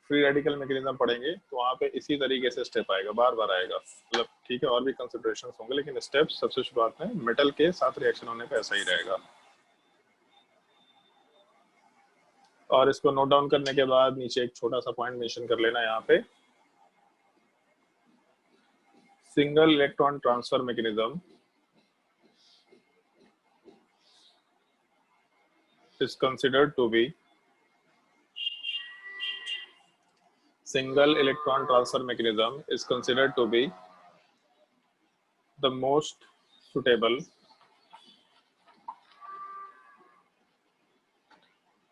फ्री रेडिकल मैकेनिज्म पढ़ेंगे तो वहाँ पे इसी तरीके से स्टेप आएगा, बार बार आएगा। मतलब ठीक है, और भी कंसिडरेशन होंगे, लेकिन स्टेप सबसे शुरुआत में मेटल के साथ रिएक्शन होने पे ऐसा ही रहेगा। और इसको नोट डाउन करने के बाद नीचे एक छोटा सा पॉइंट मेंशन कर लेना, यहाँ पे single electron transfer mechanism is considered to be single electron transfer mechanism is considered to be the most suitable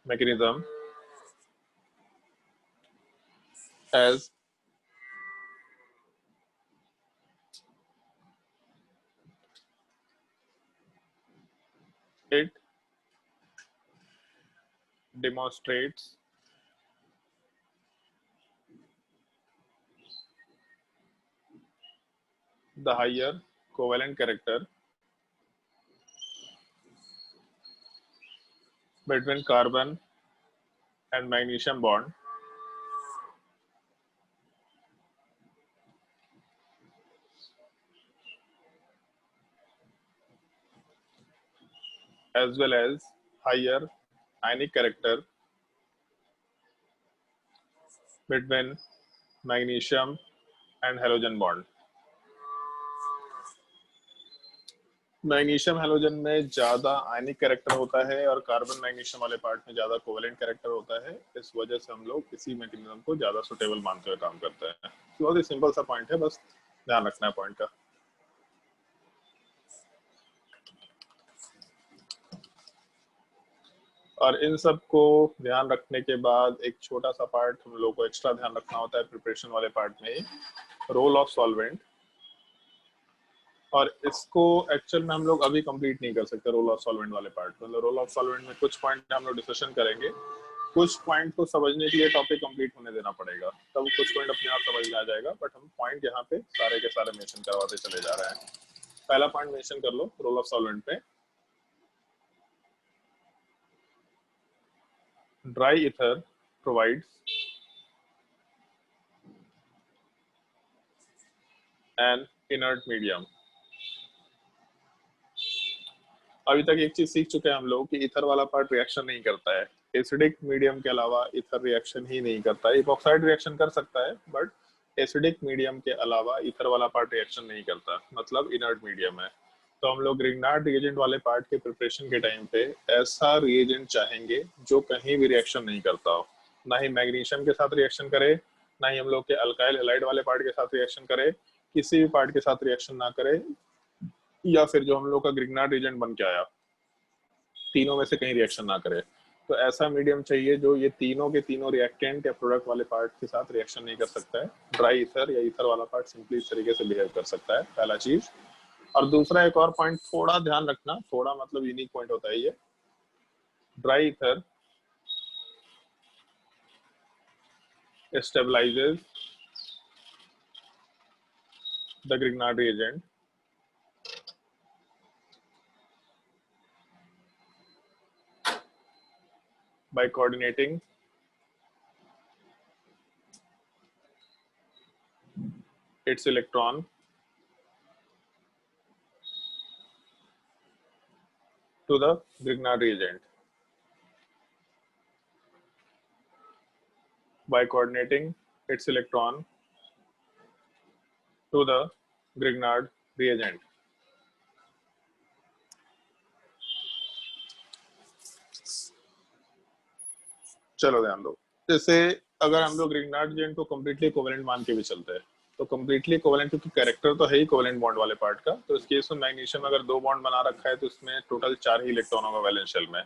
mechanism as it demonstrates the higher covalent character between carbon and magnesium bond as well as higher ionic character between magnesium and halogen bond। Magnesium halogen में ज्यादा आयनिक character होता है और carbon magnesium वाले part में ज्यादा covalent character होता है। इस वजह से हम लोग इसी मैकेनिज्म को ज्यादा सुटेबल मानते हुए काम करते हैं। बहुत ही सिंपल सा पॉइंट है, बस ध्यान रखना है पॉइंट का। और इन सब को ध्यान रखने के बाद एक छोटा सा पार्ट हम लोग को एक्स्ट्रा ध्यान रखना होता है प्रिपरेशन वाले पार्ट में, रोल ऑफ सॉल्वेंट। और इसको एक्चुअल में हम लोग अभी कंप्लीट नहीं कर सकते रोल ऑफ सॉल्वेंट वाले पार्ट। मतलब रोल ऑफ सॉल्वेंट में कुछ पॉइंट हम लोग डिस्कशन करेंगे, कुछ पॉइंट को समझने के लिए टॉपिक कंप्लीट होने देना पड़ेगा, तब कुछ पॉइंट अपने आप समझ में आ जाएगा। बट हम पॉइंट यहाँ पे सारे के सारे मेंशन करवाते चले जा रहे हैं। पहला पॉइंट मेंशन कर लो रोल ऑफ सॉल्वेंट पे, dry ether provides N inert medium. अभी तक एक चीज सीख चुके हैं हम लोग कि ईथर वाला पार्ट रिएक्शन नहीं करता है। एसिडिक मीडियम के अलावा ईथर रिएक्शन ही नहीं करता है। इपॉक्साइड रिएक्शन कर सकता है, बट एसिडिक मीडियम के अलावा ईथर वाला पार्ट रिएक्शन नहीं करता, मतलब इनर्ट मीडियम है। तो हम लोग ग्रिग्नार्ड रिएजेंट वाले पार्ट के प्रिपरेशन के टाइम पे ऐसा रिएजेंट चाहेंगे जो कहीं भी रिएक्शन नहीं करता हो, ना ही मैग्नीशियम के साथ रिएक्शन करे, ना ही हम लोग के अल्काइल हैलाइड वाले पार्ट के साथ रिएक्शन करे, किसी भी पार्ट के साथ रिएक्शन ना करे, या फिर जो हम लोग का ग्रिग्नार्ड रिएजेंट बन के आया तीनों में से कहीं रिएक्शन ना करे। तो ऐसा मीडियम चाहिए जो ये तीनों के तीनों रिएक्टेंट या प्रोडक्ट वाले पार्ट के साथ रिएक्शन नहीं कर सकता है। ड्राई ईथर या ईथर वाला पार्ट सिंपली इस तरीके से बिहेव कर सकता है, पहला चीज। और दूसरा एक और पॉइंट थोड़ा ध्यान रखना, थोड़ा मतलब यूनिक पॉइंट होता है ये, dry ether stabilises the Grignard reagent by coordinating its electron to the Grignard reagent. By coordinating its electron to the Grignard reagent. चलो ध्यान दो, जैसे अगर हम लोग ग्रिग्नार्ड रिएजेंट को कंप्लीटली कोवेलेंट मान के भी चलते हैं, तो कंप्लीटली कोवेलेंट क्योंकि कैरेक्टर तो है ही कोवेलेंट बॉन्ड वाले पार्ट का, तो इस केस में मैग्नीशियम अगर 2 बॉन्ड बना रखा है तो इसमें टोटल 4 ही इलेक्ट्रॉन होगा वैलेंस शेल में।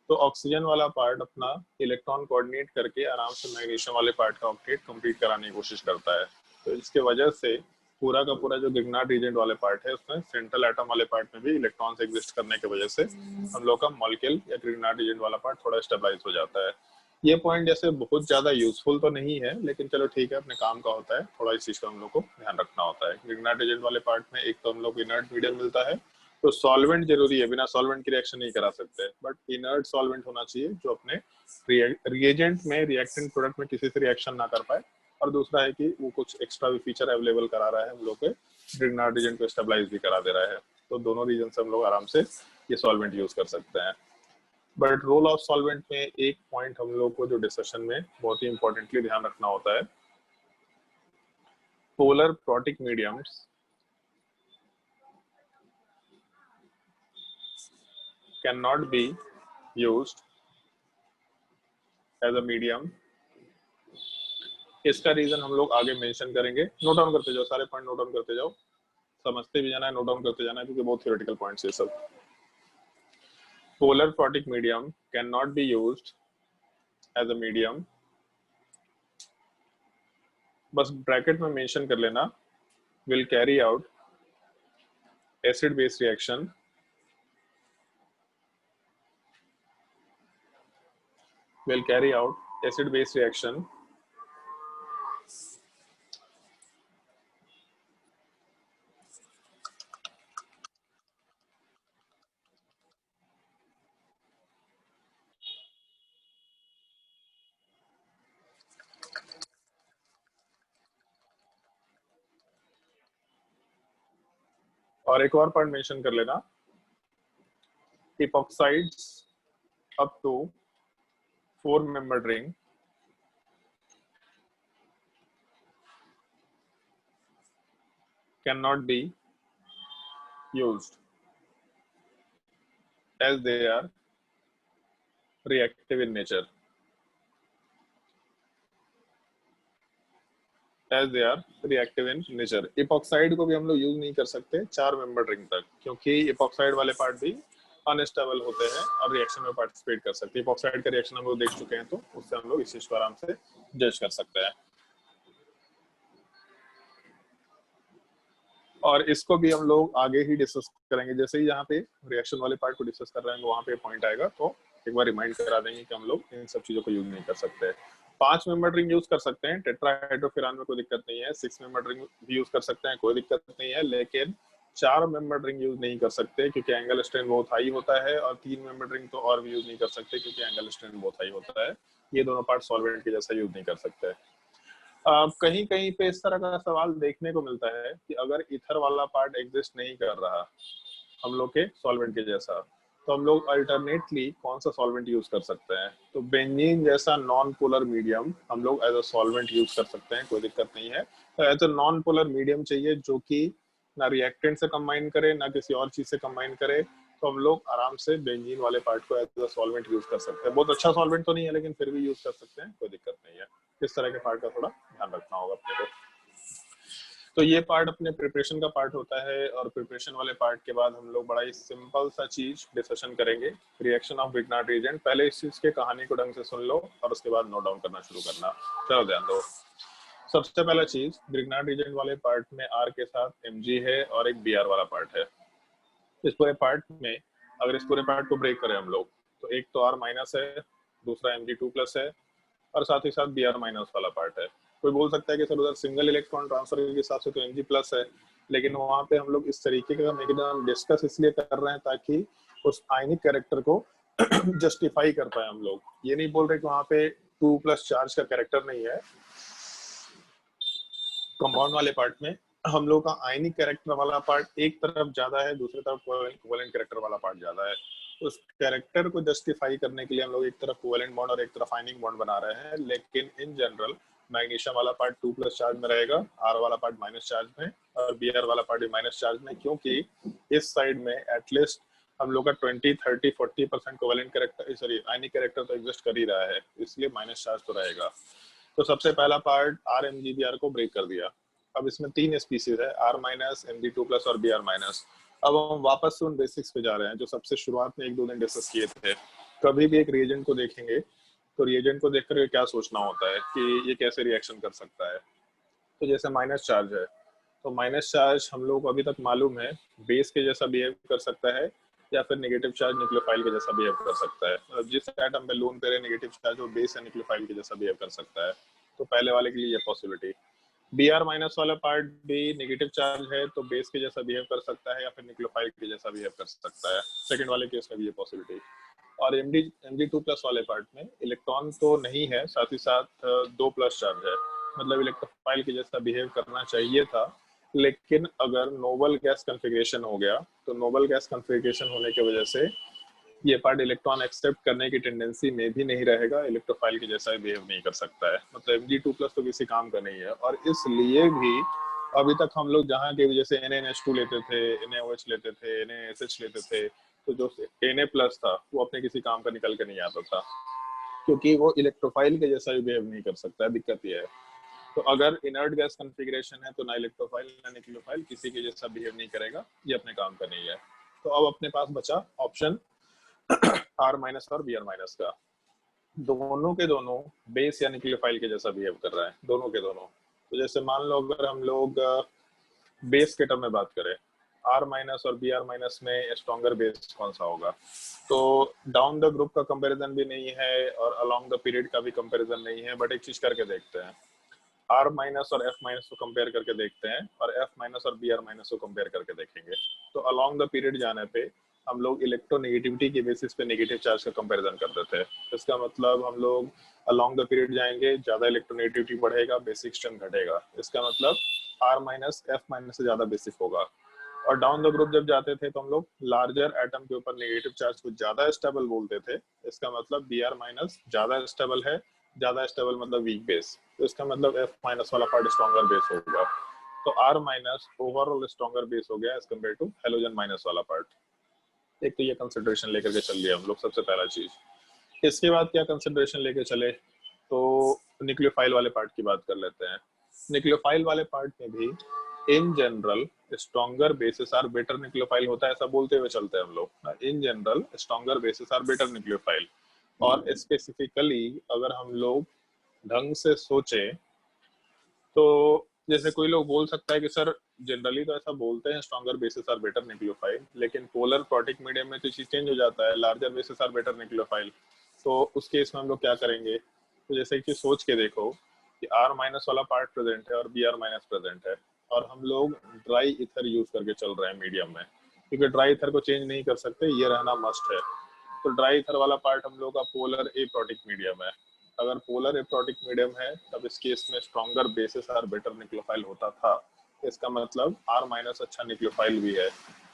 तो ऑक्सीजन वाला पार्ट अपना इलेक्ट्रॉन कोऑर्डिनेट करके आराम से मैग्नीशियम वाले पार्ट का ऑक्टेट कंप्लीट कराने की कोशिश करता है। तो इसके वजह से पूरा का पूरा जो ग्रिग्नार्ड रिएजेंट वाले पार्ट है उसमें सेंट्रल एटम वाले पार्ट में भी इलेक्ट्रॉन्स एग्जिस्ट करने की वजह से हम लोग का मॉलिक्यूल या ग्रिग्नार्ड रिएजेंट वाला पार्ट थोड़ा स्टेबलाइज हो जाता है। ये पॉइंट जैसे बहुत ज्यादा यूजफुल तो नहीं है, लेकिन चलो ठीक है, अपने काम का होता है, थोड़ा इस चीज का हम लोग को ध्यान रखना होता है। ग्रिग्नार्ड रिएजेंट वाले पार्ट में एक तो हम लोग इनर्ट मीडियम मिलता है, तो सॉल्वेंट जरूरी है, बिना सॉल्वेंट की रिएक्शन नहीं करा सकते, बट इनर्ट सॉल्वेंट होना चाहिए जो अपने रिएजेंट में रिएक्टेंट प्रोडक्ट में किसी से रिएक्शन ना कर पाए। और दूसरा है कि वो कुछ एक्स्ट्रा भी फीचर अवेलेबल करा रहा है हम लोग के ग्रिग्नार्ड रिएजेंट को स्टेबलाइज भी करा दे रहा है। तो दोनों रीजन से हम लोग आराम से ये सॉल्वेंट यूज कर सकते हैं। बट रोल ऑफ सॉल्वेंट में एक पॉइंट हम लोग को जो डिस्कशन में बहुत ही इंपॉर्टेंटली ध्यान रखना होता है, polar protic mediums can not be used as a medium. इसका रीजन हम लोग आगे मेंशन करेंगे। नोट डाउन करते जाओ, सारे पॉइंट नोट डाउन करते जाओ, समझते भी जाना है, नोट डाउन करते जाना है, क्योंकि बहुत थ्योरेटिकल पॉइंट्स है सब। Polar protic medium cannot be used as a medium, बस ब्रैकेट में मेंशन कर लेना, will carry out acid base reaction will carry out acid base reaction और एक और पॉइंट मेंशन कर लेना, epoxides up to 4-membered ring cannot be used as they are reactive in nature, as they are reactive in nature। Epoxide को भी हम लोग use नहीं कर सकते 4 मेंबर रिंग तक, क्योंकि इपॉक्साइड वाले पार्ट भी अनस्टेबल होते हैं और रिएक्शन में पार्टिसिपेट कर सकते हैं। इपॉक्साइड का रिएक्शन हम लोग देख चुके हैं, तो उससे हम लोग इस चीज को आराम से जज कर सकते हैं। और इसको भी हम लोग आगे ही डिस्कस करेंगे, जैसे ही यहाँ पे रिएक्शन वाले पार्ट को डिस्कस कर रहे हैं वहां पे पॉइंट आएगा तो एक बार रिमाइंड करा देंगे कि हम लोग इन सब चीजों को यूज नहीं कर सकते। 5 मेंबर रिंग यूज कर सकते हैं टेट्राहाइड्रोफिरान में, कोई दिक्कत नहीं है। 6 मेंबर रिंग भी यूज कर सकते हैं, कोई दिक्कत नहीं है, लेकिन 4 मेंबर रिंग यूज नहीं कर सकते क्योंकि एंगल स्ट्रेन बहुत हाई होता है, और 3 मेंबर रिंग तो और भी यूज नहीं कर सकते क्योंकि एंगल स्ट्रेन बहुत हाई होता है। ये दोनों पार्ट सॉल्वेंट के जैसा यूज नहीं कर सकते। कहीं कहीं पे इस तरह का सवाल देखने को मिलता है कि अगर ईथर वाला पार्ट एग्जिस्ट नहीं कर रहा हम लोग के सॉल्वेंट के जैसा, तो हम लोग अल्टरनेटली कौन सा सॉल्वेंट यूज कर सकते हैं। तो बेंजीन जैसा नॉन पोलर मीडियम हम लोग एज अ सॉल्वेंट यूज कर सकते हैं, कोई दिक्कत नहीं है। तो as a non polar medium चाहिए जो कि ना रिएक्टेंट से कंबाइन करे ना किसी और चीज से कंबाइन करे, तो हम लोग आराम से बेंजीन वाले पार्ट को एज अ सॉल्वेंट यूज कर सकते हैं। बहुत अच्छा सॉल्वेंट तो नहीं है, लेकिन फिर भी यूज कर सकते हैं, कोई दिक्कत नहीं है। इस तरह के पार्ट का थोड़ा ध्यान रखना होगा अपने को। तो ये पार्ट अपने प्रिपरेशन का पार्ट होता है, और प्रिपरेशन वाले पार्ट के बाद हम लोग बड़ा ही सिंपल सा चीज डिस्कशन करेंगे, रिएक्शन ऑफ ग्रिग्नार्ड रिएजेंट। पहले इस चीज के कहानी को ढंग से सुन लो और उसके बाद नोट डाउन करना शुरू करना। चलो ध्यान दो। सबसे पहला चीज, ग्रिग्नार्ड रिएजेंट वाले पार्ट में आर के साथ Mg है और एक Br वाला पार्ट है। इस पूरे पार्ट में अगर इस पूरे पार्ट को ब्रेक करें हम लोग, तो एक तो R- है, दूसरा Mg2+ है, और साथ ही साथ Br- वाला पार्ट है। कोई बोल सकता है कि सर उधर सिंगल इलेक्ट्रॉन ट्रांसफर के हिसाब से तो Mg+ है, लेकिन वहां पे हम लोग इस तरीके का मैकेनिज्म डिस्कस इसलिए कर रहे हैं ताकि उस आयनिक कैरेक्टर को जस्टिफाई कर पाए हम लोग। ये नहीं बोल रहे कि वहां पे 2+ चार्ज का कैरेक्टर नहीं है। कंपाउंड वाले पार्ट में हम लोग का आयनिक कैरेक्टर वाला पार्ट एक तरफ ज्यादा है, दूसरी तरफ कोवेलेंट कैरेक्टर वाला पार्ट ज्यादा है। उस कैरेक्टर को जस्टिफाई करने के लिए हम लोग एक तरफ कोवेलेंट बॉन्ड और एक तरफ आयनिक बॉन्ड बना रहे हैं, लेकिन इन जनरल मैग्नीशियम वाला पार्ट 2+ चार्ज में रहेगा, आर वाला पार्ट माइनस चार्ज में, और Br वाला पार्ट भी माइनस चार्ज में, क्योंकि इस साइड में एटलीस्ट हम लोग का 20, 30, 40% कोवेलेंट कैरेक्टर, सॉरी आयनिक कैरेक्टर तो एग्जिस्ट कर ही रहा है, इसलिए माइनस चार्ज तो रहेगा। तो सबसे पहला पार्ट RMgBr को ब्रेक कर दिया। अब इसमें 3 स्पीसीज है, R-, Mg2+ और Br-। अब हम वापस से उन बेसिक्स पे जा रहे हैं जो सबसे शुरुआत में 1-2 दिन डिस्कस किए थे। कभी भी एक रिएजेंट को देखेंगे तो रिएजेंट को देखकर क्या सोचना होता है कि ये कैसे रिएक्शन कर सकता है। तो जैसे माइनस चार्ज है, तो माइनस चार्ज हम लोग को अभी तक मालूम है बेस के जैसा बिहेव कर सकता है, या फिर नेगेटिव चार्ज न्यूक्लियोफाइल के जैसा बिहेव कर सकता है। मतलब जिस एटम पे लोन पेयर नेगेटिव चार्ज वो बेस या न्यूक्लियोफाइल के जैसा बिहेव कर सकता है। तो पहले वाले के लिए ये पॉसिबिलिटी। Br- वाला पार्ट भी नेगेटिव चार्ज है तो बेस के जैसा बिहेव कर सकता है या फिर न्यूक्लियोफाइल के जैसा बिहेव कर सकता है। सेकंड वाले केस में भी ये पॉसिबिलिटी। और Mg2+ वाले पार्ट में इलेक्ट्रॉन तो नहीं है, साथ ही साथ 2+ चार्ज है, मतलब इलेक्ट्रोफाइल के जैसा बिहेव करना चाहिए था। लेकिन अगर नोबल गैस कॉन्फ़िगरेशन हो गया तो नोबल गैस कॉन्फ़िगरेशन होने की वजह से ये पार्ट इलेक्ट्रॉन एक्सेप्ट करने की टेंडेंसी में भी नहीं रहेगा, इलेक्ट्रोफाइल के जैसा बिहेव नहीं कर सकता है। मतलब Mg2+ तो किसी काम का नहीं है। और इसलिए भी अभी तक हम लोग जहाँ के जैसे NaNH2 लेते थे, NaOH लेते थे, NaSH लेते थे, तो जो Na+ था वो अपने किसी काम का निकल के नहीं आता था, क्योंकि वो इलेक्ट्रोफाइल के जैसा भी बिहेव नहीं कर सकता है। दिक्कत ये है। तो अगर इनर्ट गैस कॉन्फ़िगरेशन है तो ना इलेक्ट्रोफाइल ना न्यूक्लियोफाइल किसी के जैसा बिहेव नहीं करेगा, ये अपने काम का नहीं है। तो अब अपने पास बचा ऑप्शन R- और Br- का। दोनों के दोनों बेस या न्यूक्लियोफाइल के जैसा बिहेव कर रहा है, दोनों के दोनों। तो जैसे मान लो अगर हम लोग बेस के टर्म में बात करें, R- और Br- में स्ट्रॉन्गर बेस कौन सा होगा, तो डाउन द ग्रुप का कंपैरिजन भी नहीं है और अलोंग द पीरियड का भी कंपैरिजन नहीं है, बट एक चीज करके देखते हैं। R- और F- को कंपेयर करके देखते हैं, और F- और Br- को कंपेयर करके देखेंगे। तो अलोंग द पीरियड जाने पे हम लोग इलेक्ट्रोनेगेटिविटी के बेसिस पे नेगेटिव चार्ज का कंपैरिजन करते थे। इसका मतलब हम लोग अलोंग द पीरियड जाएंगे, ज्यादा इलेक्ट्रोनेगेटिविटी बढ़ेगा, बेसिक स्ट्रेंथ घटेगा। इसका मतलब R- F- से ज्यादा बेसिक होगा। और डाउन द ग्रुप जब जाते थे तो हम लोग लार्जर एटम के ऊपर नेगेटिव चार्ज को ज्यादा स्टेबल बोलते थे। इसका मतलब Br- ज्यादा स्टेबल है, ज्यादा स्टेबल मतलब वीक बेस। तो इसका मतलब F- वाला पार्ट स्ट्रॉन्गर बेस होगा। तो R- ओवरऑल स्ट्रॉन्गर बेस हो गया as compare to halogen minus वाला पार्ट। एक तो ये कंसिडरेशन लेकर के चल लिया हम लोग, सबसे पहला चीज। इसके बाद क्या कंसिडरेशन लेके चले, तो न्यूक्लियोफाइल वाले पार्ट की बात कर लेते हैं। न्यूक्लियोफाइल वाले पार्ट में भी in general stronger bases are better nucleophile होता है, ऐसा बोलते हुए चलते हैं हम लोग। In general stronger bases are better nucleophile. और स्पेसिफिकली अगर हम लोग ढंग से सोचे तो जैसे कोई लोग बोल सकता है कि सर जनरली तो ऐसा बोलते हैं stronger bases are better nucleophile, लेकिन पोलर प्रोटिक मीडियम में तो चीज चेंज हो जाता है, larger bases are better nucleophile. तो उस केस में हम लोग क्या करेंगे, तो जैसे कि सोच के देखो कि R- वाला पार्ट प्रेजेंट है और Br- प्रेजेंट है, और हम लोग ड्राई इथर यूज करके चल रहे हैं मीडियम में, क्योंकि ड्राई इथर को चेंज नहीं कर सकते, ये रहना मस्ट है। तो ड्राई इथर वाला पार्ट हम लोग का पोलर एप्रोटिक मीडियम है। अगर पोलर एप्रोटिक मीडियम है तब इस केस में stronger bases are better nucleophile होता था। इसका मतलब R- अच्छा न्यूक्लियोफाइल भी है,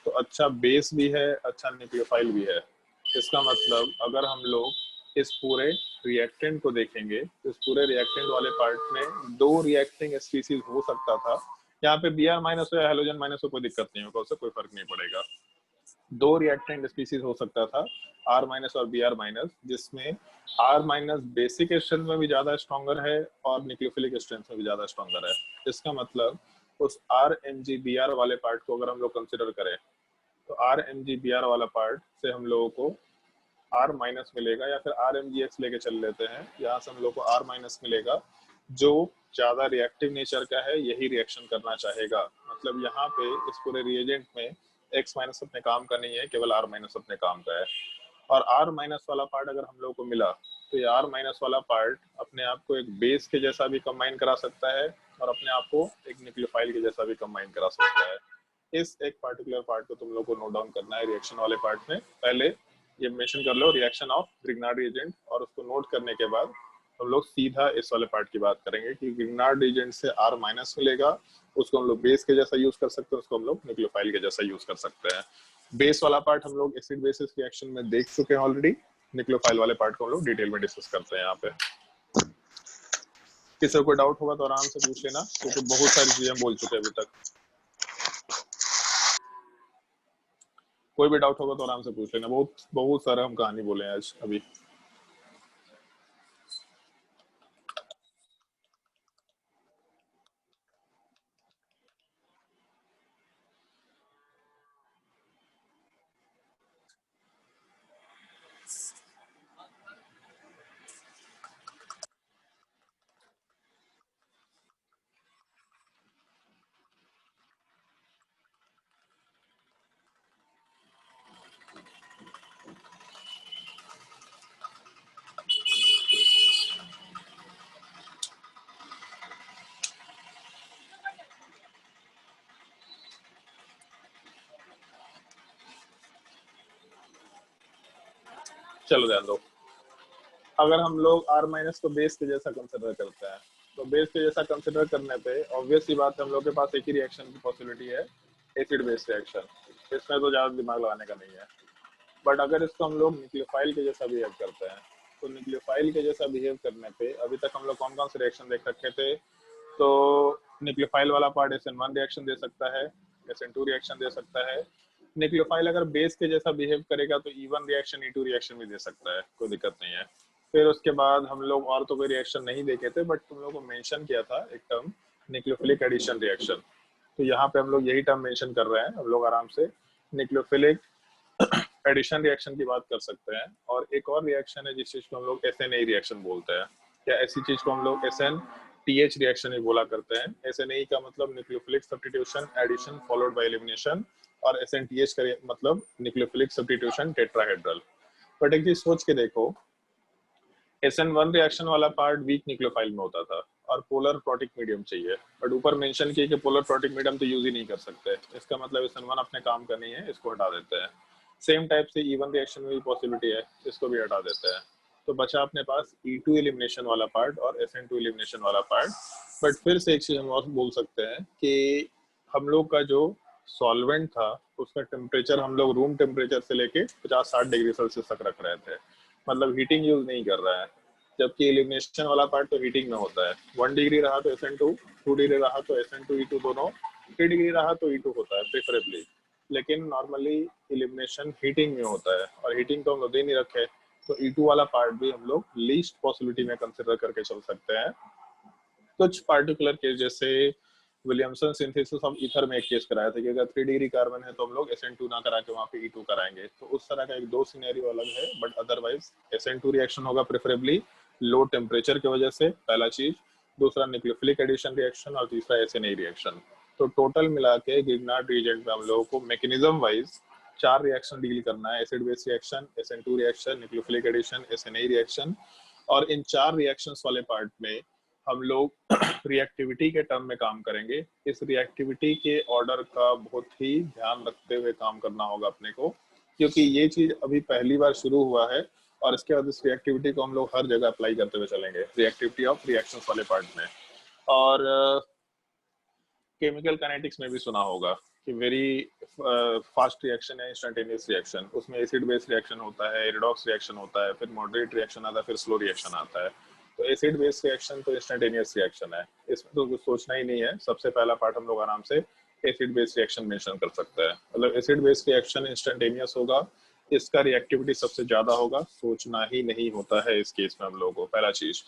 तो अच्छा बेस भी है, अच्छा न्यूक्लियोफाइल भी है। इसका मतलब अगर हम लोग इस पूरे रिएक्टेंट को देखेंगे तो इस पूरे रिएक्टेंट वाले पार्ट में 2 रिएक्टिंग स्पीसीज हो सकता था। यहाँ पे Br- हो या हेलोजन माइनस हो कोई दिक्कत नहीं होगा, उससे कोई फर्क नहीं पड़ेगा। 2 रिएक्टेंट स्पीसीज हो सकता था, R- और Br-, जिसमें R- बेसिक स्ट्रेंथ में भी ज्यादा स्ट्रॉन्गर है और न्यूक्लियोफिलिक स्ट्रेंथ में भी ज्यादा स्ट्रॉन्गर है। इसका मतलब उस RMgBr वाले पार्ट को अगर हम लोग कंसिडर करें तो RMgBr वाला पार्ट से हम लोगों को R- मिलेगा, या फिर RMgX लेके चल लेते हैं, यहाँ से हम लोग को R- मिलेगा, जो ज्यादा रिएक्टिव नेचर का है, यही रिएक्शन करना चाहेगा। मतलब यहाँ पे इस पूरे रिएजेंट में X- अपने काम का नहीं है, केवल R- अपने काम का है। और R- वाला पार्ट अगर हम लोग को मिला तो ये R माइनस वाला पार्ट अपने आप को एक बेस के जैसा भी कंबाइन करा सकता है और अपने आप को एक न्यूक्लियोफाइल के जैसा भी कंबाइन करा सकता है। इस एक पार्टिकुलर पार्ट को तुम लोग को नोट डाउन करना है रिएक्शन वाले पार्ट में। पहले ये मेंशन कर लो रिएक्शन ऑफ ग्रिग्नार्ड रिएजेंट, और उसको नोट करने के बाद हम लोग सीधा इस वाले पार्ट की बात करेंगे कि ग्रिग्नार्ड रिएजेंट से R माइनस मिलेगा, उसको हम लोग बेस के जैसा यूज कर सकते हैं, उसको हम लोग न्यूक्लियोफाइल के जैसा यूज कर सकते हैं। बेस वाला पार्ट हम लोग एसिड बेसिस रिएक्शन में देख चुके हैं ऑलरेडी, न्यूक्लियोफाइल वाले पार्ट को हम लोग डिटेल में डिस्कस करते हैं यहाँ पे। किसी को डाउट होगा तो आराम से पूछ लेना, क्योंकि बहुत सारी चीजें हम बोल चुके हैं अभी तक। कोई भी डाउट होगा तो आराम से पूछ लेना, बहुत बहुत सारा हम कहानी बोले हैं आज अभी। चलो ध्यान दो, अगर हम लोग R माइनस को बेस के जैसा कंसिडर करते हैं, तो बेस के जैसा कंसिडर करने पे ऑब्वियस ही बात है हम लोग के पास एक ही रिएक्शन की पॉसिबिलिटी है, एसिड बेस रिएक्शन। इसमें तो ज्यादा दिमाग लगाने का नहीं है। बट अगर इसको हम लोग न्यूक्लियोफाइल के जैसा बिहेव करते हैं, तो न्यूक्लियोफाइल के जैसा बिहेव करने पे अभी तक हम लोग कौन कौन से रिएक्शन देख रखे थे, तो न्यूक्लियोफाइल वाला पार्ट SN1 रिएक्शन दे सकता है, SN2 रिएक्शन दे सकता है। न्यूक्लियोफाइल अगर बेस के जैसा बिहेव करेगा तो E1 रिएक्शन E2 रिएक्शन भी दे सकता है, कोई दिक्कत नहीं है। फिर उसके बाद हम लोग और तो कोई रिएक्शन नहीं देखे थे, बट तुम लोगों को मेंशन किया था एक टर्म, न्यूक्लियोफिलिक एडिशन रिएक्शन। तो यहाँ पे हम लोग यही टर्म मेंशन कर रहे हैं, हम लोग आराम से न्यूक्लियोफिलिक एडिशन रिएक्शन की बात कर सकते हैं। और एक और रिएक्शन है जिस चीज को हम लोग SNA रिएक्शन बोलते हैं, या ऐसी चीज को हम लोग SNTH रिएक्शन ही बोला करते हैं। SNA का मतलब nucleophilic substitution addition followed by elimination, और SNTH का मतलब न्यूक्लियोफिलिक सब्स्टिट्यूशन टेट्राहेड्रल। बट एक चीज सोच के देखो, SN1 रिएक्शन वाला पार्ट वीक न्यूक्लियोफाइल में होता था और पोलर प्रोटिक मीडियम चाहिए, बट ऊपर मेंशन किए कि पोलर प्रोटिक मीडियम तो यूज ही नहीं कर सकते, इसका मतलब SN1 अपने काम का नहीं है, इसको हटा देते हैं। सेम टाइप से E1 रिएक्शन में भी पॉसिबिलिटी है, इसको भी हटा देते हैं। तो बचा अपने पास E2 एलिमिनेशन वाला पार्ट और SN2 एलिमिनेशन वाला पार्ट। बट फिर से एक चीज हम और बोल सकते हैं कि हम लोग का जो सॉल्वेंट था उसका टेम्परेचर हम लोग रूम टेम्परेचर से लेके 50-60 डिग्री सेल्सियस तक रख रहे थे, मतलब हीटिंग यूज नहीं कर रहा है। जबकि एलिमिनेशन वाला पार्ट तो हीटिंग में होता है। 1 डिग्री रहा तो SN2, 2 डिग्री रहा तो SN2 E2 दोनों, 3 डिग्री रहा तो E2 होता है प्रेफरेबली। लेकिन नॉर्मली एलिमिनेशन हीटिंग में होता है, और हीटिंग तो हम लोग दे नहीं रखे, तो E2 वाला पार्ट भी हम लोग लीस्ट पॉसिबिलिटी में कंसिडर करके चल सकते हैं। कुछ पार्टिकुलर केस जैसे विलियमसन सिंथेसिस ऑफ ईथर में एक केस कराया था कि अगर 3 डिग्री कार्बन है तो हम लोग SN2 ना करा के वहाँ पे E2 कराएंगे, तो उस तरह का एक दो सिनेरियो अलग है। बट अदरवाइज SN2 रिएक्शन होगा प्रेफरेबली लो टेम्परेचर की वजह से, पहला चीज। दूसरा न्यूक्लियोफिलिक एडिशन रिएक्शन, और तीसरा SNA रिएक्शन। तो टोटल मिला के ग्रिग्नार्ड रिएजेंट में हम लोगों को मैकेनिज्म वाइज 4 रिएक्शन डील करना है, acid base reaction, SN2 reaction, nucleophilic addition, SNA reaction. और इन 4 रिएक्शंस वाले पार्ट में हम लोग रिएक्टिविटी के टर्म में काम करेंगे। इस रिएक्टिविटी के ऑर्डर का बहुत ही ध्यान रखते हुए काम करना होगा अपने को, क्योंकि ये चीज अभी पहली बार शुरू हुआ है, और इसके बाद इस रिएक्टिविटी को हम लोग हर जगह अप्लाई करते हुए चलेंगे, रिएक्टिविटी ऑफ रिएक्शंस वाले पार्ट में। और केमिकल काइनेटिक्स में भी सुना होगा कि वेरी फास्ट रिएक्शन है इंस्टेंटेनियस रिएक्शन, उसमें एसिड बेस रिएक्शन होता है, रिडॉक्स रिएक्शन होता है, फिर मॉडरेट रिएक्शन आता है, फिर स्लो रिएक्शन आता है। तो एसिड बेस रिएक्शन तो इंस्टेंटेनियस रिएक्शन है, इसमें तो कुछ सोचना ही नहीं है। सबसे पहला पार्ट हम लोग आराम से एसिड बेस रिएक्शन मेंशन कर सकते हैं, मतलब एसिड बेस रिएक्शन इंस्टेंटेनियस होगा, इसका रिएक्टिविटी सबसे ज्यादा होगा, सोचना ही नहीं होता है इस केस में हम लोगों को, पहला चीज।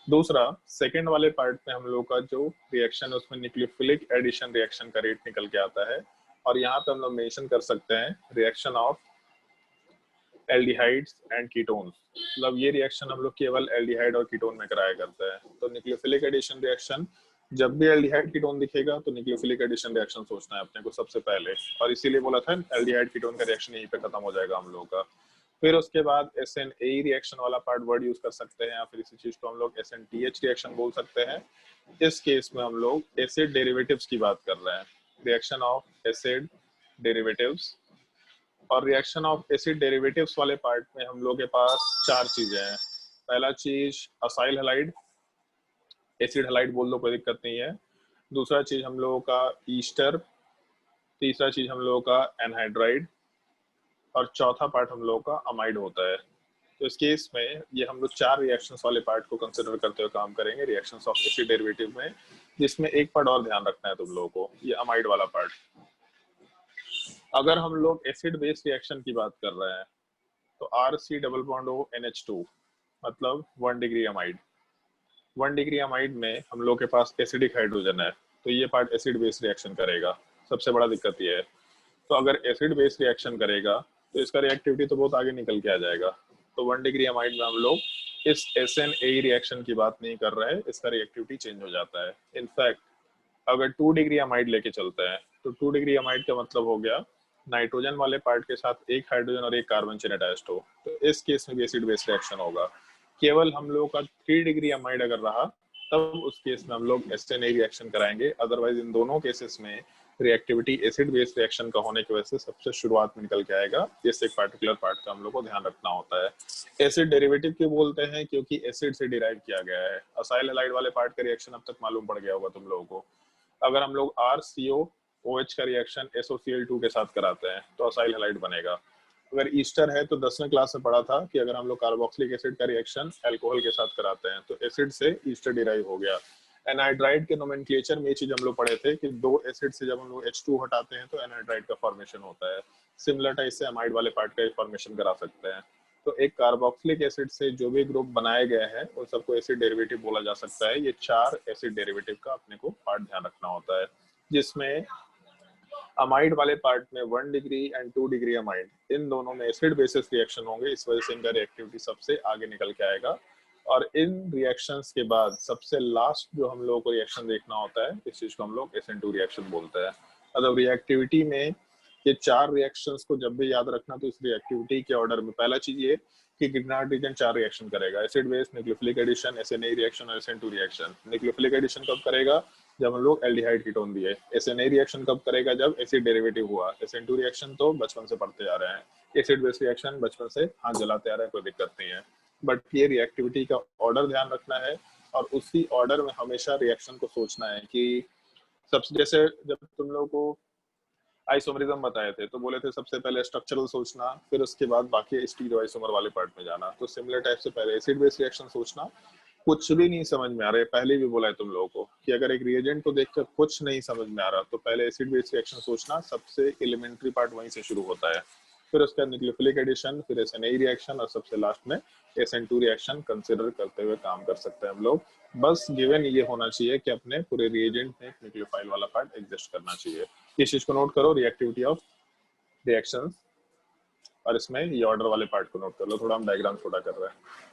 दूसरा, सेकेंड वाले पार्ट में हम लोग का जो रिएक्शन है उसमें न्यूक्लियोफिलिक एडिशन रिएक्शन का रेट निकल के आता है, और यहाँ पे हम लोग मेंशन कर सकते हैं reaction of aldehydes and ketones, मतलब ये रिएक्शन हम लोग केवल एल्डिहाइड और कीटोन में कराया करते हैं। तो न्यूक्लियोफिलिक एडिशन रिएक्शन, जब भी एल्डिहाइड कीटोन दिखेगा तो न्यूक्लियोफिलिक एडिशन रिएक्शन सोचना है अपने को सबसे पहले, और इसीलिए बोला था एल्डिहाइड कीटोन का रिएक्शन यहीं पे खत्म हो जाएगा हम लोगों का। फिर उसके बाद SN-A रिएक्शन वाला पार्ट वर्ड यूज कर सकते हैं, या फिर इसी चीज को हम लोग SN-TH रिएक्शन बोल सकते हैं। इस केस में हम लोग एसिड डेरिवेटिव्स की बात कर रहे हैं, रिएक्शन ऑफ एसिड डेरिवेटिव्स। और रिएक्शन ऑफ एसिड डेरिवेटिव्स वाले पार्ट में हम लोग के पास 4 चीजें हैं। पहला चीज असाइल हैलाइड, एसिड हैलाइड बोल दो कोई दिक्कत नहीं है। दूसरा चीज हम लोगों का ईस्टर, तीसरा चीज हम लोगों का एनहाइड्राइड, और चौथा पार्ट हम लोगों का अमाइड होता है। तो इस केस में ये हम लोग 4 रिएक्शंस वाले पार्ट को कंसिडर करते हुए काम करेंगे रिएक्शंस ऑफ एसिड डेरिवेटिव में, जिसमें एक पार्ट और ध्यान रखना है तुम लोगों को, ये अमाइड वाला पार्ट। अगर हम लोग एसिड बेस रिएक्शन की बात कर रहे हैं तो RC double bond O NH2 मतलब 1 डिग्री अमाइड। 1 डिग्री अमाइड में हम लोग के पास एसिडिक हाइड्रोजन है, तो ये पार्ट एसिड बेस रिएक्शन करेगा। सबसे बड़ा दिक्कत ये है, तो अगर एसिड बेस रिएक्शन करेगा तो इसका रिएक्टिविटी तो बहुत आगे निकल के आ जाएगा। तो 1 डिग्री अमाइड में हम लोग इस SN-A रिएक्शन की बात नहीं कर रहे हैं, इसका रिएक्टिविटी चेंज हो जाता है। इनफैक्ट अगर 2 डिग्री अमाइड लेके चलते हैं तो 2 डिग्री अमाइड का मतलब हो गया नाइट्रोजन वाले पार्ट के साथ एक हाइड्रोजन और एक कार्बन चेन अटैच्ड हो, तो इस केस में भी एसिड बेस रिएक्शन होगा। केवल हम लोगों का 3 डिग्री अमाइड अगर रहा तब उस केस में हम लोग SN-A रिएक्शन कराएंगे। अदरवाइज इन दोनों केसेस में रिएक्टिविटी एसिड बेस रिएक्शन का होने की वजह से सबसे शुरुआत में निकल के आएगा। इस एक पार्टिकुलर पार्ट का हम लोग को ध्यान रखना होता है। एसिड डेरिवेटिव क्यों बोलते हैं? क्योंकि एसिड से डिराइव किया गया है। असाइल हैलाइड वाले पार्ट का रिएक्शन अब तक मालूम पड़ गया होगा तुम लोगों को। अगर हम लोग RCOOH का रिएक्शन SOCl2 के साथ कराते हैं तो असाइल हैलाइड बनेगा। अगर ईस्टर है तो 10वीं क्लास में पढ़ा था कि अगर हम लोग कार्बोक्सिलिक एसिड का रिएक्शन अल्कोहल के साथ कराते हैं तो एसिड से ईस्टर डिराइव हो गया। एनहाइड्राइड के नोमेनक्लेचर में ये चीज हम लोग पढ़े थे कि 2 एसिड से जब हम लोग H2 हटाते हैं तो एनहाइड्राइड का फॉर्मेशन होता है। सिमिलर टाइप से अमाइड वाले पार्ट का फॉर्मेशन करा सकते हैं। तो एक कार्बोक्सिलिक एसिड से जो भी ग्रुप बनाए गए हैं उन सबको एसिड डेरिवेटिव बोला जा सकता है। ये 4 एसिड डेरिवेटिव का अपने को पार्ट ध्यान रखना होता है, जिसमें अमाइड वाले पार्ट में 1 डिग्री एंड 2 डिग्री अमाइड, इन दोनों में एसिड बेसिस रिएक्शन होंगे। इस वजह से इनका रिएक्टिविटी सबसे आगे निकल के आएगा। और इन रिएक्शंस के बाद सबसे लास्ट जो हम लोगों को रिएक्शन देखना होता है, इस चीज को हम लोग SN2 रिएक्शन बोलते हैं। मतलब रिएक्टिविटी में ये 4 रिएक्शंस को जब भी याद रखना तो इस रिएक्टिविटी के ऑर्डर में पहला चीज ये कि ग्रिग्नार्ड रीजन 4 रिएक्शन करेगा, acid base, nucleophilic addition, SN-A reaction और SN2 रिएक्शन। न्यूक्लियोफिलिक एडिशन कब करेगा? जब हम लोग एल्डिहाइड कीटोन दिए। SN-A रिएक्शन कब करेगा? जब एसिड डेरिवेटिव हुआ। SN2 रिएक्शन तो बचपन से पढ़ते आ रहे हैं। एसिड बेस रिएक्शन बचपन से हाथ जलाते आ रहे हैं, कोई दिक्कत नहीं है। बट ये रिएक्टिविटी का ऑर्डर ध्यान रखना है और उसी ऑर्डर में हमेशा रिएक्शन को सोचना है कि सबसे, जैसे जब तुम लोगों को आइसोमरिज्म बताए थे तो बोले थे सबसे पहले स्ट्रक्चरल सोचना, फिर उसके बाद बाकी स्टीरियो आइसोमर वाले पार्ट में जाना। तो सिमिलर टाइप से पहले एसिड बेस रिएक्शन सोचना। कुछ भी नहीं समझ में आ रहा है, पहले भी बोला है तुम लोगों को कि अगर एक रिएजेंट को देखकर कुछ नहीं समझ में आ रहा तो पहले एसिड बेस रिएक्शन सोचना। सबसे एलिमेंट्री पार्ट वहीं से शुरू होता है। फिर उसका न्यूक्लियोफिलिक एडिशन, फिर SN-A रिएक्शन और सबसे लास्ट में SN2 रिएक्शन कंसिडर करते हुए काम कर सकते हैं हम लोग। बस गिवन ये होना चाहिए कि अपने पूरे रिएजेंट में एक न्यूक्लियोफाइल वाला पार्ट एग्जिस्ट करना चाहिए। इस चीज को नोट करो, रिएक्टिविटी ऑफ रिएक्शंस, और इसमें ये ऑर्डर वाले पार्ट को नोट कर लो। थोड़ा हम डायग्राम छोटा कर रहे हैं।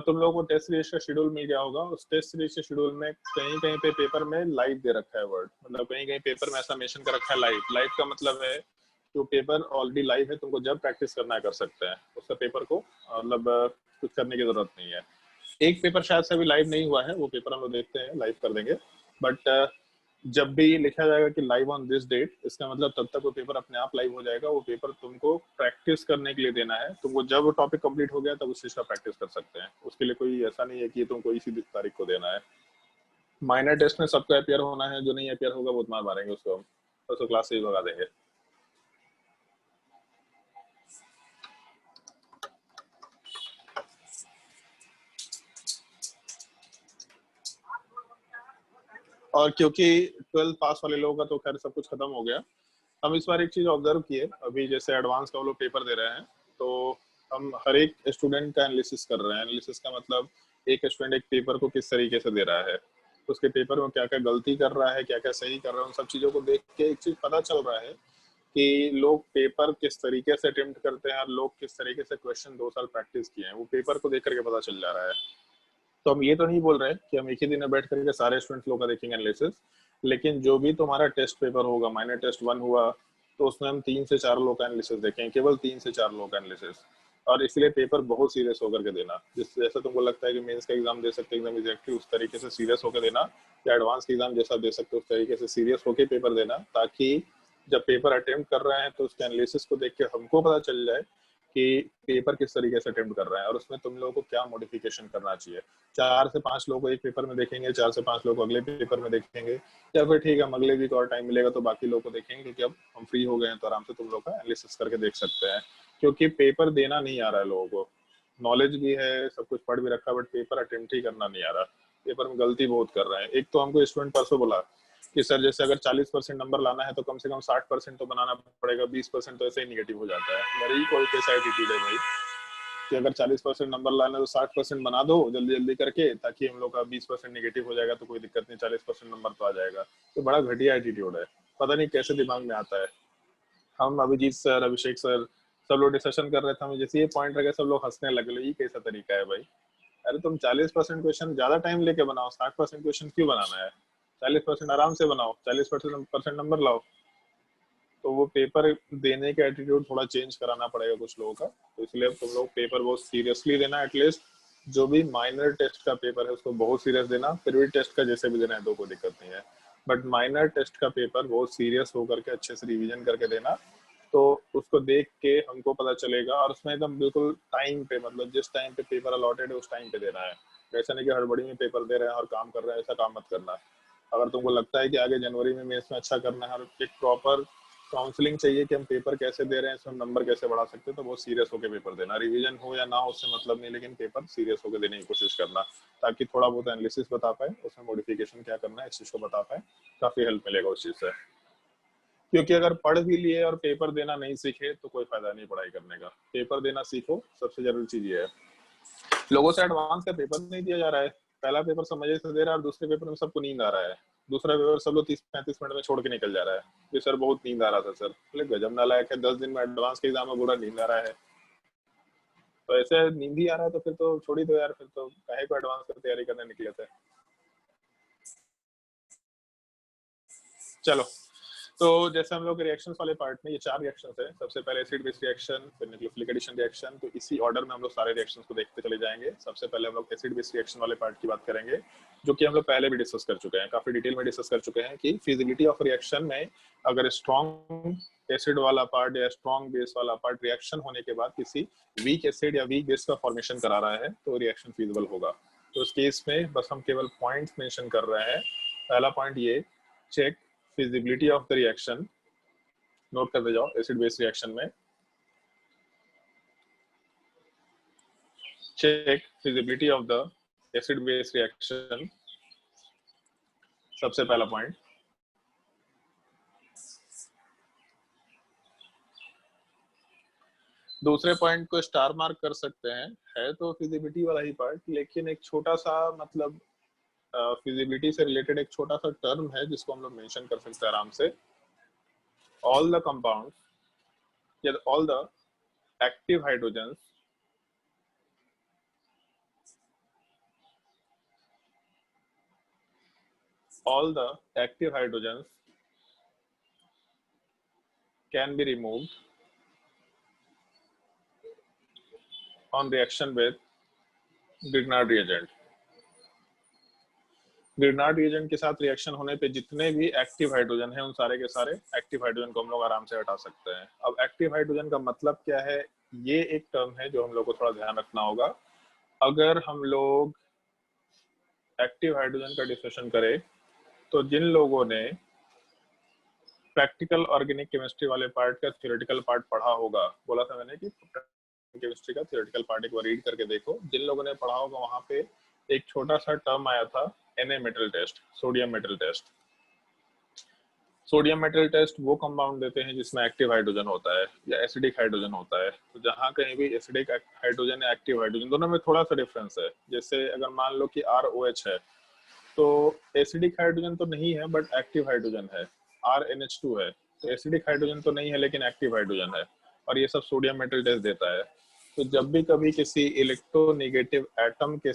तुम लोगों को टेस्ट सीरीज का शेड्यूल मिल गया होगा। उस टेस्ट सीरीज के शेड्यूल में कहीं कहीं पे पेपर में लाइव दे रखा है वर्ड, मतलब कहीं कहीं पेपर में ऐसा मेंशन कर रखा है लाइव। लाइव का मतलब है जो पेपर ऑलरेडी लाइव है, तुमको जब प्रैक्टिस करना है कर सकते हैं उसका पेपर को, मतलब कुछ करने की जरूरत नहीं है। एक पेपर शायद से अभी लाइव नहीं हुआ है, वो पेपर हम लोग देखते हैं, लाइव कर देंगे। बट जब भी लिखा जाएगा कि लाइव ऑन दिस डेट, इसका मतलब तब तक वो पेपर अपने आप लाइव हो जाएगा। वो पेपर तुमको प्रैक्टिस करने के लिए देना है। तुमको जब टॉपिक कंप्लीट हो गया तब उस चीज का प्रैक्टिस कर सकते हैं। उसके लिए कोई ऐसा नहीं है कि तुमको इसी तारीख को देना है। माइनर टेस्ट में सबका अपियर होना है, जो नहीं अपियर होगा वो मार मारेंगे उसको, हम उसको क्लास से ही भगा देंगे। और क्योंकि 12th पास वाले लोगों का तो खैर सब कुछ खत्म हो गया, हम इस बार एक चीज ऑब्जर्व किए, अभी जैसे एडवांस का वो लोग पेपर दे रहे हैं, तो हम हर एक स्टूडेंट का एनालिसिस कर रहे हैं। एनालिसिस का मतलब एक स्टूडेंट एक पेपर को किस तरीके से दे रहा है, उसके पेपर में क्या क्या गलती कर रहा है, क्या क्या सही कर रहा है, उन सब चीजों को देख के एक चीज पता चल रहा है कि लोग पेपर किस तरीके से अटेम्प्ट करते हैं और लोग किस तरीके से क्वेश्चन 2 साल प्रैक्टिस किए हैं, वो पेपर को देख करके पता चल जा रहा है। तो हम ये तो नहीं बोल रहे कि हम एक ही दिन में बैठ करके सारे स्टूडेंट्स लोग का देखेंगे एनालिसिस, लेकिन जो भी तुम्हारा टेस्ट पेपर होगा, माइनर टेस्ट 1 हुआ, तो उसमें हम 3 से 4 लोग का एनालिसिस देखेंगे, केवल 3 से 4 लोग का एनालिसिस। और इसलिए पेपर बहुत सीरियस होकर के देना, जिस जैसा तुमको लगता है कि मेंस का एग्जाम दे सकते हैं एकदम एग्जैक्टली उस तरीके से सीरियस होकर देना, या एडवांस का एग्जाम जैसा दे सकते हो उस तरीके से सीरियस होकर पेपर देना, ताकि जब पेपर अटेम्प्ट कर रहे हैं तो उसके एनालिसिस को देख के हमको पता चल जाए कि पेपर किस तरीके से अटेम्प्ट कर रहा है और उसमें तुम लोगों को क्या मॉडिफिकेशन करना चाहिए। 4 से 5 लोग एक पेपर में देखेंगे, 4 से 5 लोग अगले पेपर में देखेंगे, या फिर ठीक है हम अगले वीक और टाइम मिलेगा तो बाकी लोग को देखेंगे, क्योंकि अब हम फ्री हो गए हैं तो आराम से तुम लोग का एनालिसिस करके देख सकते हैं। क्योंकि पेपर देना नहीं आ रहा है लोगों को, नॉलेज भी है, सब कुछ पढ़ भी रखा है, बट पेपर अटेम्प्ट ही करना नहीं आ रहा। पेपर में गलती बहुत कर रहे हैं। एक तो हमको स्टूडेंट परसों बोला कि सर जैसे अगर 40% नंबर लाना है तो कम से कम 60% तो बनाना पड़ेगा, 20% तो ऐसे ही निगेटिव हो जाता है। मेरी कोई कैसा एटीट्यूड है भाई कि अगर 40% नंबर लाना है तो 60% बना दो जल्दी जल्दी करके, ताकि हम लोग का 20% निगेटिव हो जाएगा तो कोई दिक्कत नहीं, 40% नंबर तो आ जाएगा। तो बड़ा घटिया एटीट्यूड है, पता नहीं कैसे दिमाग में आता है। हम अभिजीत सर, अभिषेक सर, सब लोग डिस्कशन कर रहे थे, हमें जैसे ये पॉइंट रखे सब लोग हंसने लगे, ये कैसा तरीका है भाई। अरे तुम 40% क्वेश्चन ज्यादा टाइम लेके बनाओ, 60% क्वेश्चन क्यों बनाना है? 40% आराम से बनाओ, 40% नंबर लाओ। तो वो पेपर देने का एटीट्यूड थोड़ा चेंज कराना पड़ेगा कुछ लोगों का। तो इसलिए तुम लोग पेपर बहुत सीरियसली देना, एटलीस्ट जो भी माइनर टेस्ट का पेपर है उसको बहुत सीरियस देना। फिर भी टेस्ट का जैसे भी देना है तो कोई दिक्कत नहीं है, बट माइनर टेस्ट का पेपर बहुत सीरियस होकर के अच्छे से रिवीजन करके देना। तो उसको देख के हमको पता चलेगा, और उसमें एकदम बिल्कुल टाइम पे, मतलब जिस टाइम पे पेपर अलॉटेड है उस टाइम पे देना है। ऐसा नहीं कि हड़बड़ी में पेपर दे रहे हैं और काम कर रहे हैं, ऐसा काम मत करना। अगर तुमको लगता है कि आगे जनवरी में मेंस में अच्छा करना है और एक प्रॉपर काउंसलिंग चाहिए कि हम पेपर कैसे दे रहे हैं, इसमें नंबर कैसे बढ़ा सकते हैं, तो बहुत सीरियस होकर पेपर देना। रिवीजन हो या ना हो उससे मतलब नहीं, लेकिन पेपर सीरियस होकर देने की कोशिश करना, ताकि थोड़ा बहुत एनालिसिस बता पाए, उसमें मॉडिफिकेशन क्या करना है इस चीज को बता पाए। काफी हेल्प मिलेगा उस चीज से। क्योंकि अगर पढ़ भी लिए और पेपर देना नहीं सीखे तो कोई फायदा नहीं पढ़ाई करने का। पेपर देना सीखो, सबसे जरूरी चीज ये है। लोगों से एडवांस का पेपर नहीं दिया जा रहा है, पहला पेपर सब मजे से दे रहा है और दूसरे पेपर में सबको नींद आ रहा है। दूसरा पेपर सब लोग 30-35 मिनट में छोड़ के निकल जा रहा है कि सर बहुत नींद आ रहा था सर। बोले गजब नालायक है, 10 दिन में एडवांस के एग्जाम में पूरा नींद आ रहा है। तो ऐसे नींद ही आ रहा है तो फिर तो छोड़ ही दो यार, फिर तो काहे को एडवांस की तैयारी करने निकले थे। चलो, तो जैसे हम लोग रिएक्शंस वाले पार्ट में, ये 4 रिएक्शंस है। सबसे पहले एसिड बेस रिएक्शन, फिर न्यूक्लियोफिलिक एडिशन रिएक्शन। तो इसी ऑर्डर में हम लोग सारे रिएक्शंस को देखते चले जाएंगे। सबसे पहले हम लोग एसिड बेस रिएक्शन वाले पार्ट की बात करेंगे, जो कि हम लोग पहले भी डिस्कस कर चुके हैं, काफी डिटेल में डिस्कस कर चुके हैं कि फिजिबिलिटी ऑफ रिएक्शन में अगर स्ट्रॉन्ग एसिड वाला पार्ट या स्ट्रॉन्ग बेस वाला पार्ट रिएक्शन होने के बाद किसी वीक एसिड या वीक बेस का फॉर्मेशन करा रहा है तो रिएक्शन फिजिबल होगा। तो इस केस में बस हम केवल पॉइंट्स मेंशन कर रहे हैं। पहला पॉइंट ये, check feasibility of the reaction. Note करते जाओ एसिड बेस रिएक्शन में, check feasibility of the acid base reaction, सबसे पहला पॉइंट। दूसरे पॉइंट को स्टार मार्क कर सकते हैं, है तो फिजिबिलिटी वाला ही पार्ट, लेकिन एक छोटा सा मतलब फिजिबिलिटी से रिलेटेड एक छोटा सा टर्म है जिसको हम लोग मेंशन कर सकते हैं आराम से। ऑल द कंपाउंड्स या all the active hydrogens all the active hydrogens can be removed on reaction with Grignard reagent। Grignard reagent के साथ रिएक्शन होने पे जितने भी एक्टिव हाइड्रोजन है उन सारे के सारे एक्टिव हाइड्रोजन को हम लोग आराम से हटा सकते हैं। अब एक्टिव हाइड्रोजन का मतलब क्या है, ये एक टर्म है जो हम लोग को थोड़ा ध्यान रखना होगा। अगर हम लोग एक्टिव हाइड्रोजन का डिस्कशन करें तो जिन लोगों ने प्रैक्टिकल ऑर्गेनिक केमिस्ट्री वाले पार्ट का थ्योरेटिकल पार्ट पढ़ा होगा, बोला था मैंने कि केमिस्ट्री का थ्योरेटिकल पार्ट एक बार रीड करके देखो, जिन लोगों ने पढ़ा होगा वहां पे एक छोटा सा टर्म आया था Na metal test, sodium metal test. Sodium metal test वो कंपाउंड देते हैं जिसमें एक्टिव हाइड्रोजन होता है या एसिडिक हाइड्रोजन होता है। तो जहां कहीं भी एसिडिक हाइड्रोजन या एक्टिव हाइड्रोजन दोनों में थोड़ा सा डिफरेंस है। जैसे अगर मान लो कि ROH है तो एसिडिक हाइड्रोजन तो नहीं है बट एक्टिव हाइड्रोजन है। RNH2 है तो एसिडिक हाइड्रोजन तो नहीं है लेकिन एक्टिव हाइड्रोजन है, और ये सब सोडियम मेटल टेस्ट देता है। तो जब भी कभी किसी इलेक्ट्रोनेगेटिव एटम के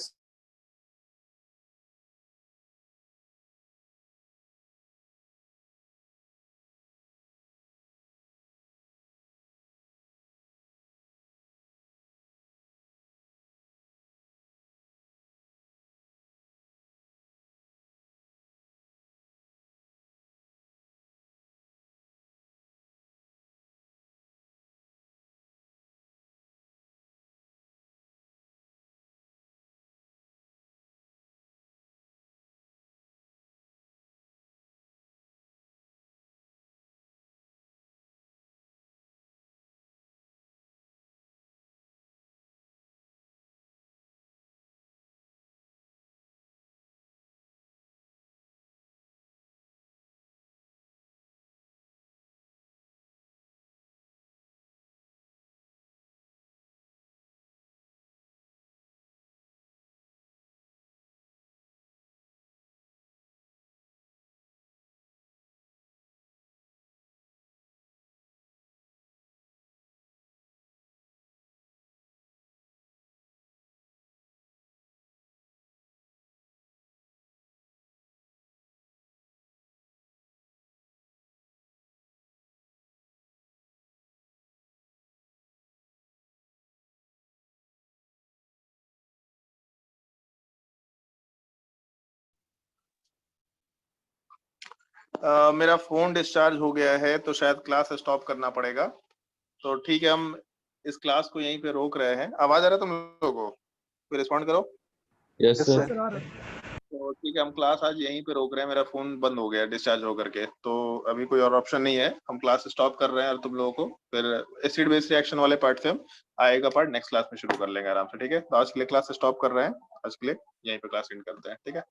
मेरा फोन डिस्चार्ज हो गया है तो शायद क्लास स्टॉप करना पड़ेगा। तो ठीक है, हम इस क्लास को यहीं पे रोक रहे हैं। आवाज आ रहा है तुम लोगों को? कोई रिस्पॉन्ड करो। Yes sir. तो ठीक है, हम क्लास आज यहीं पे रोक रहे हैं। मेरा फोन बंद हो गया डिस्चार्ज होकर के, तो अभी कोई और ऑप्शन नहीं है। हम क्लास स्टॉप कर रहे हैं और तुम लोगों को फिर एसिड बेस रिएक्शन वाले पार्ट से हम आएगा पार्ट नेक्स्ट क्लास में शुरू कर लेंगे आराम से। ठीक है, तो आज के लिए क्लास स्टॉप कर रहे हैं, आज के लिए यहीं पे क्लास एंड करते हैं। ठीक है।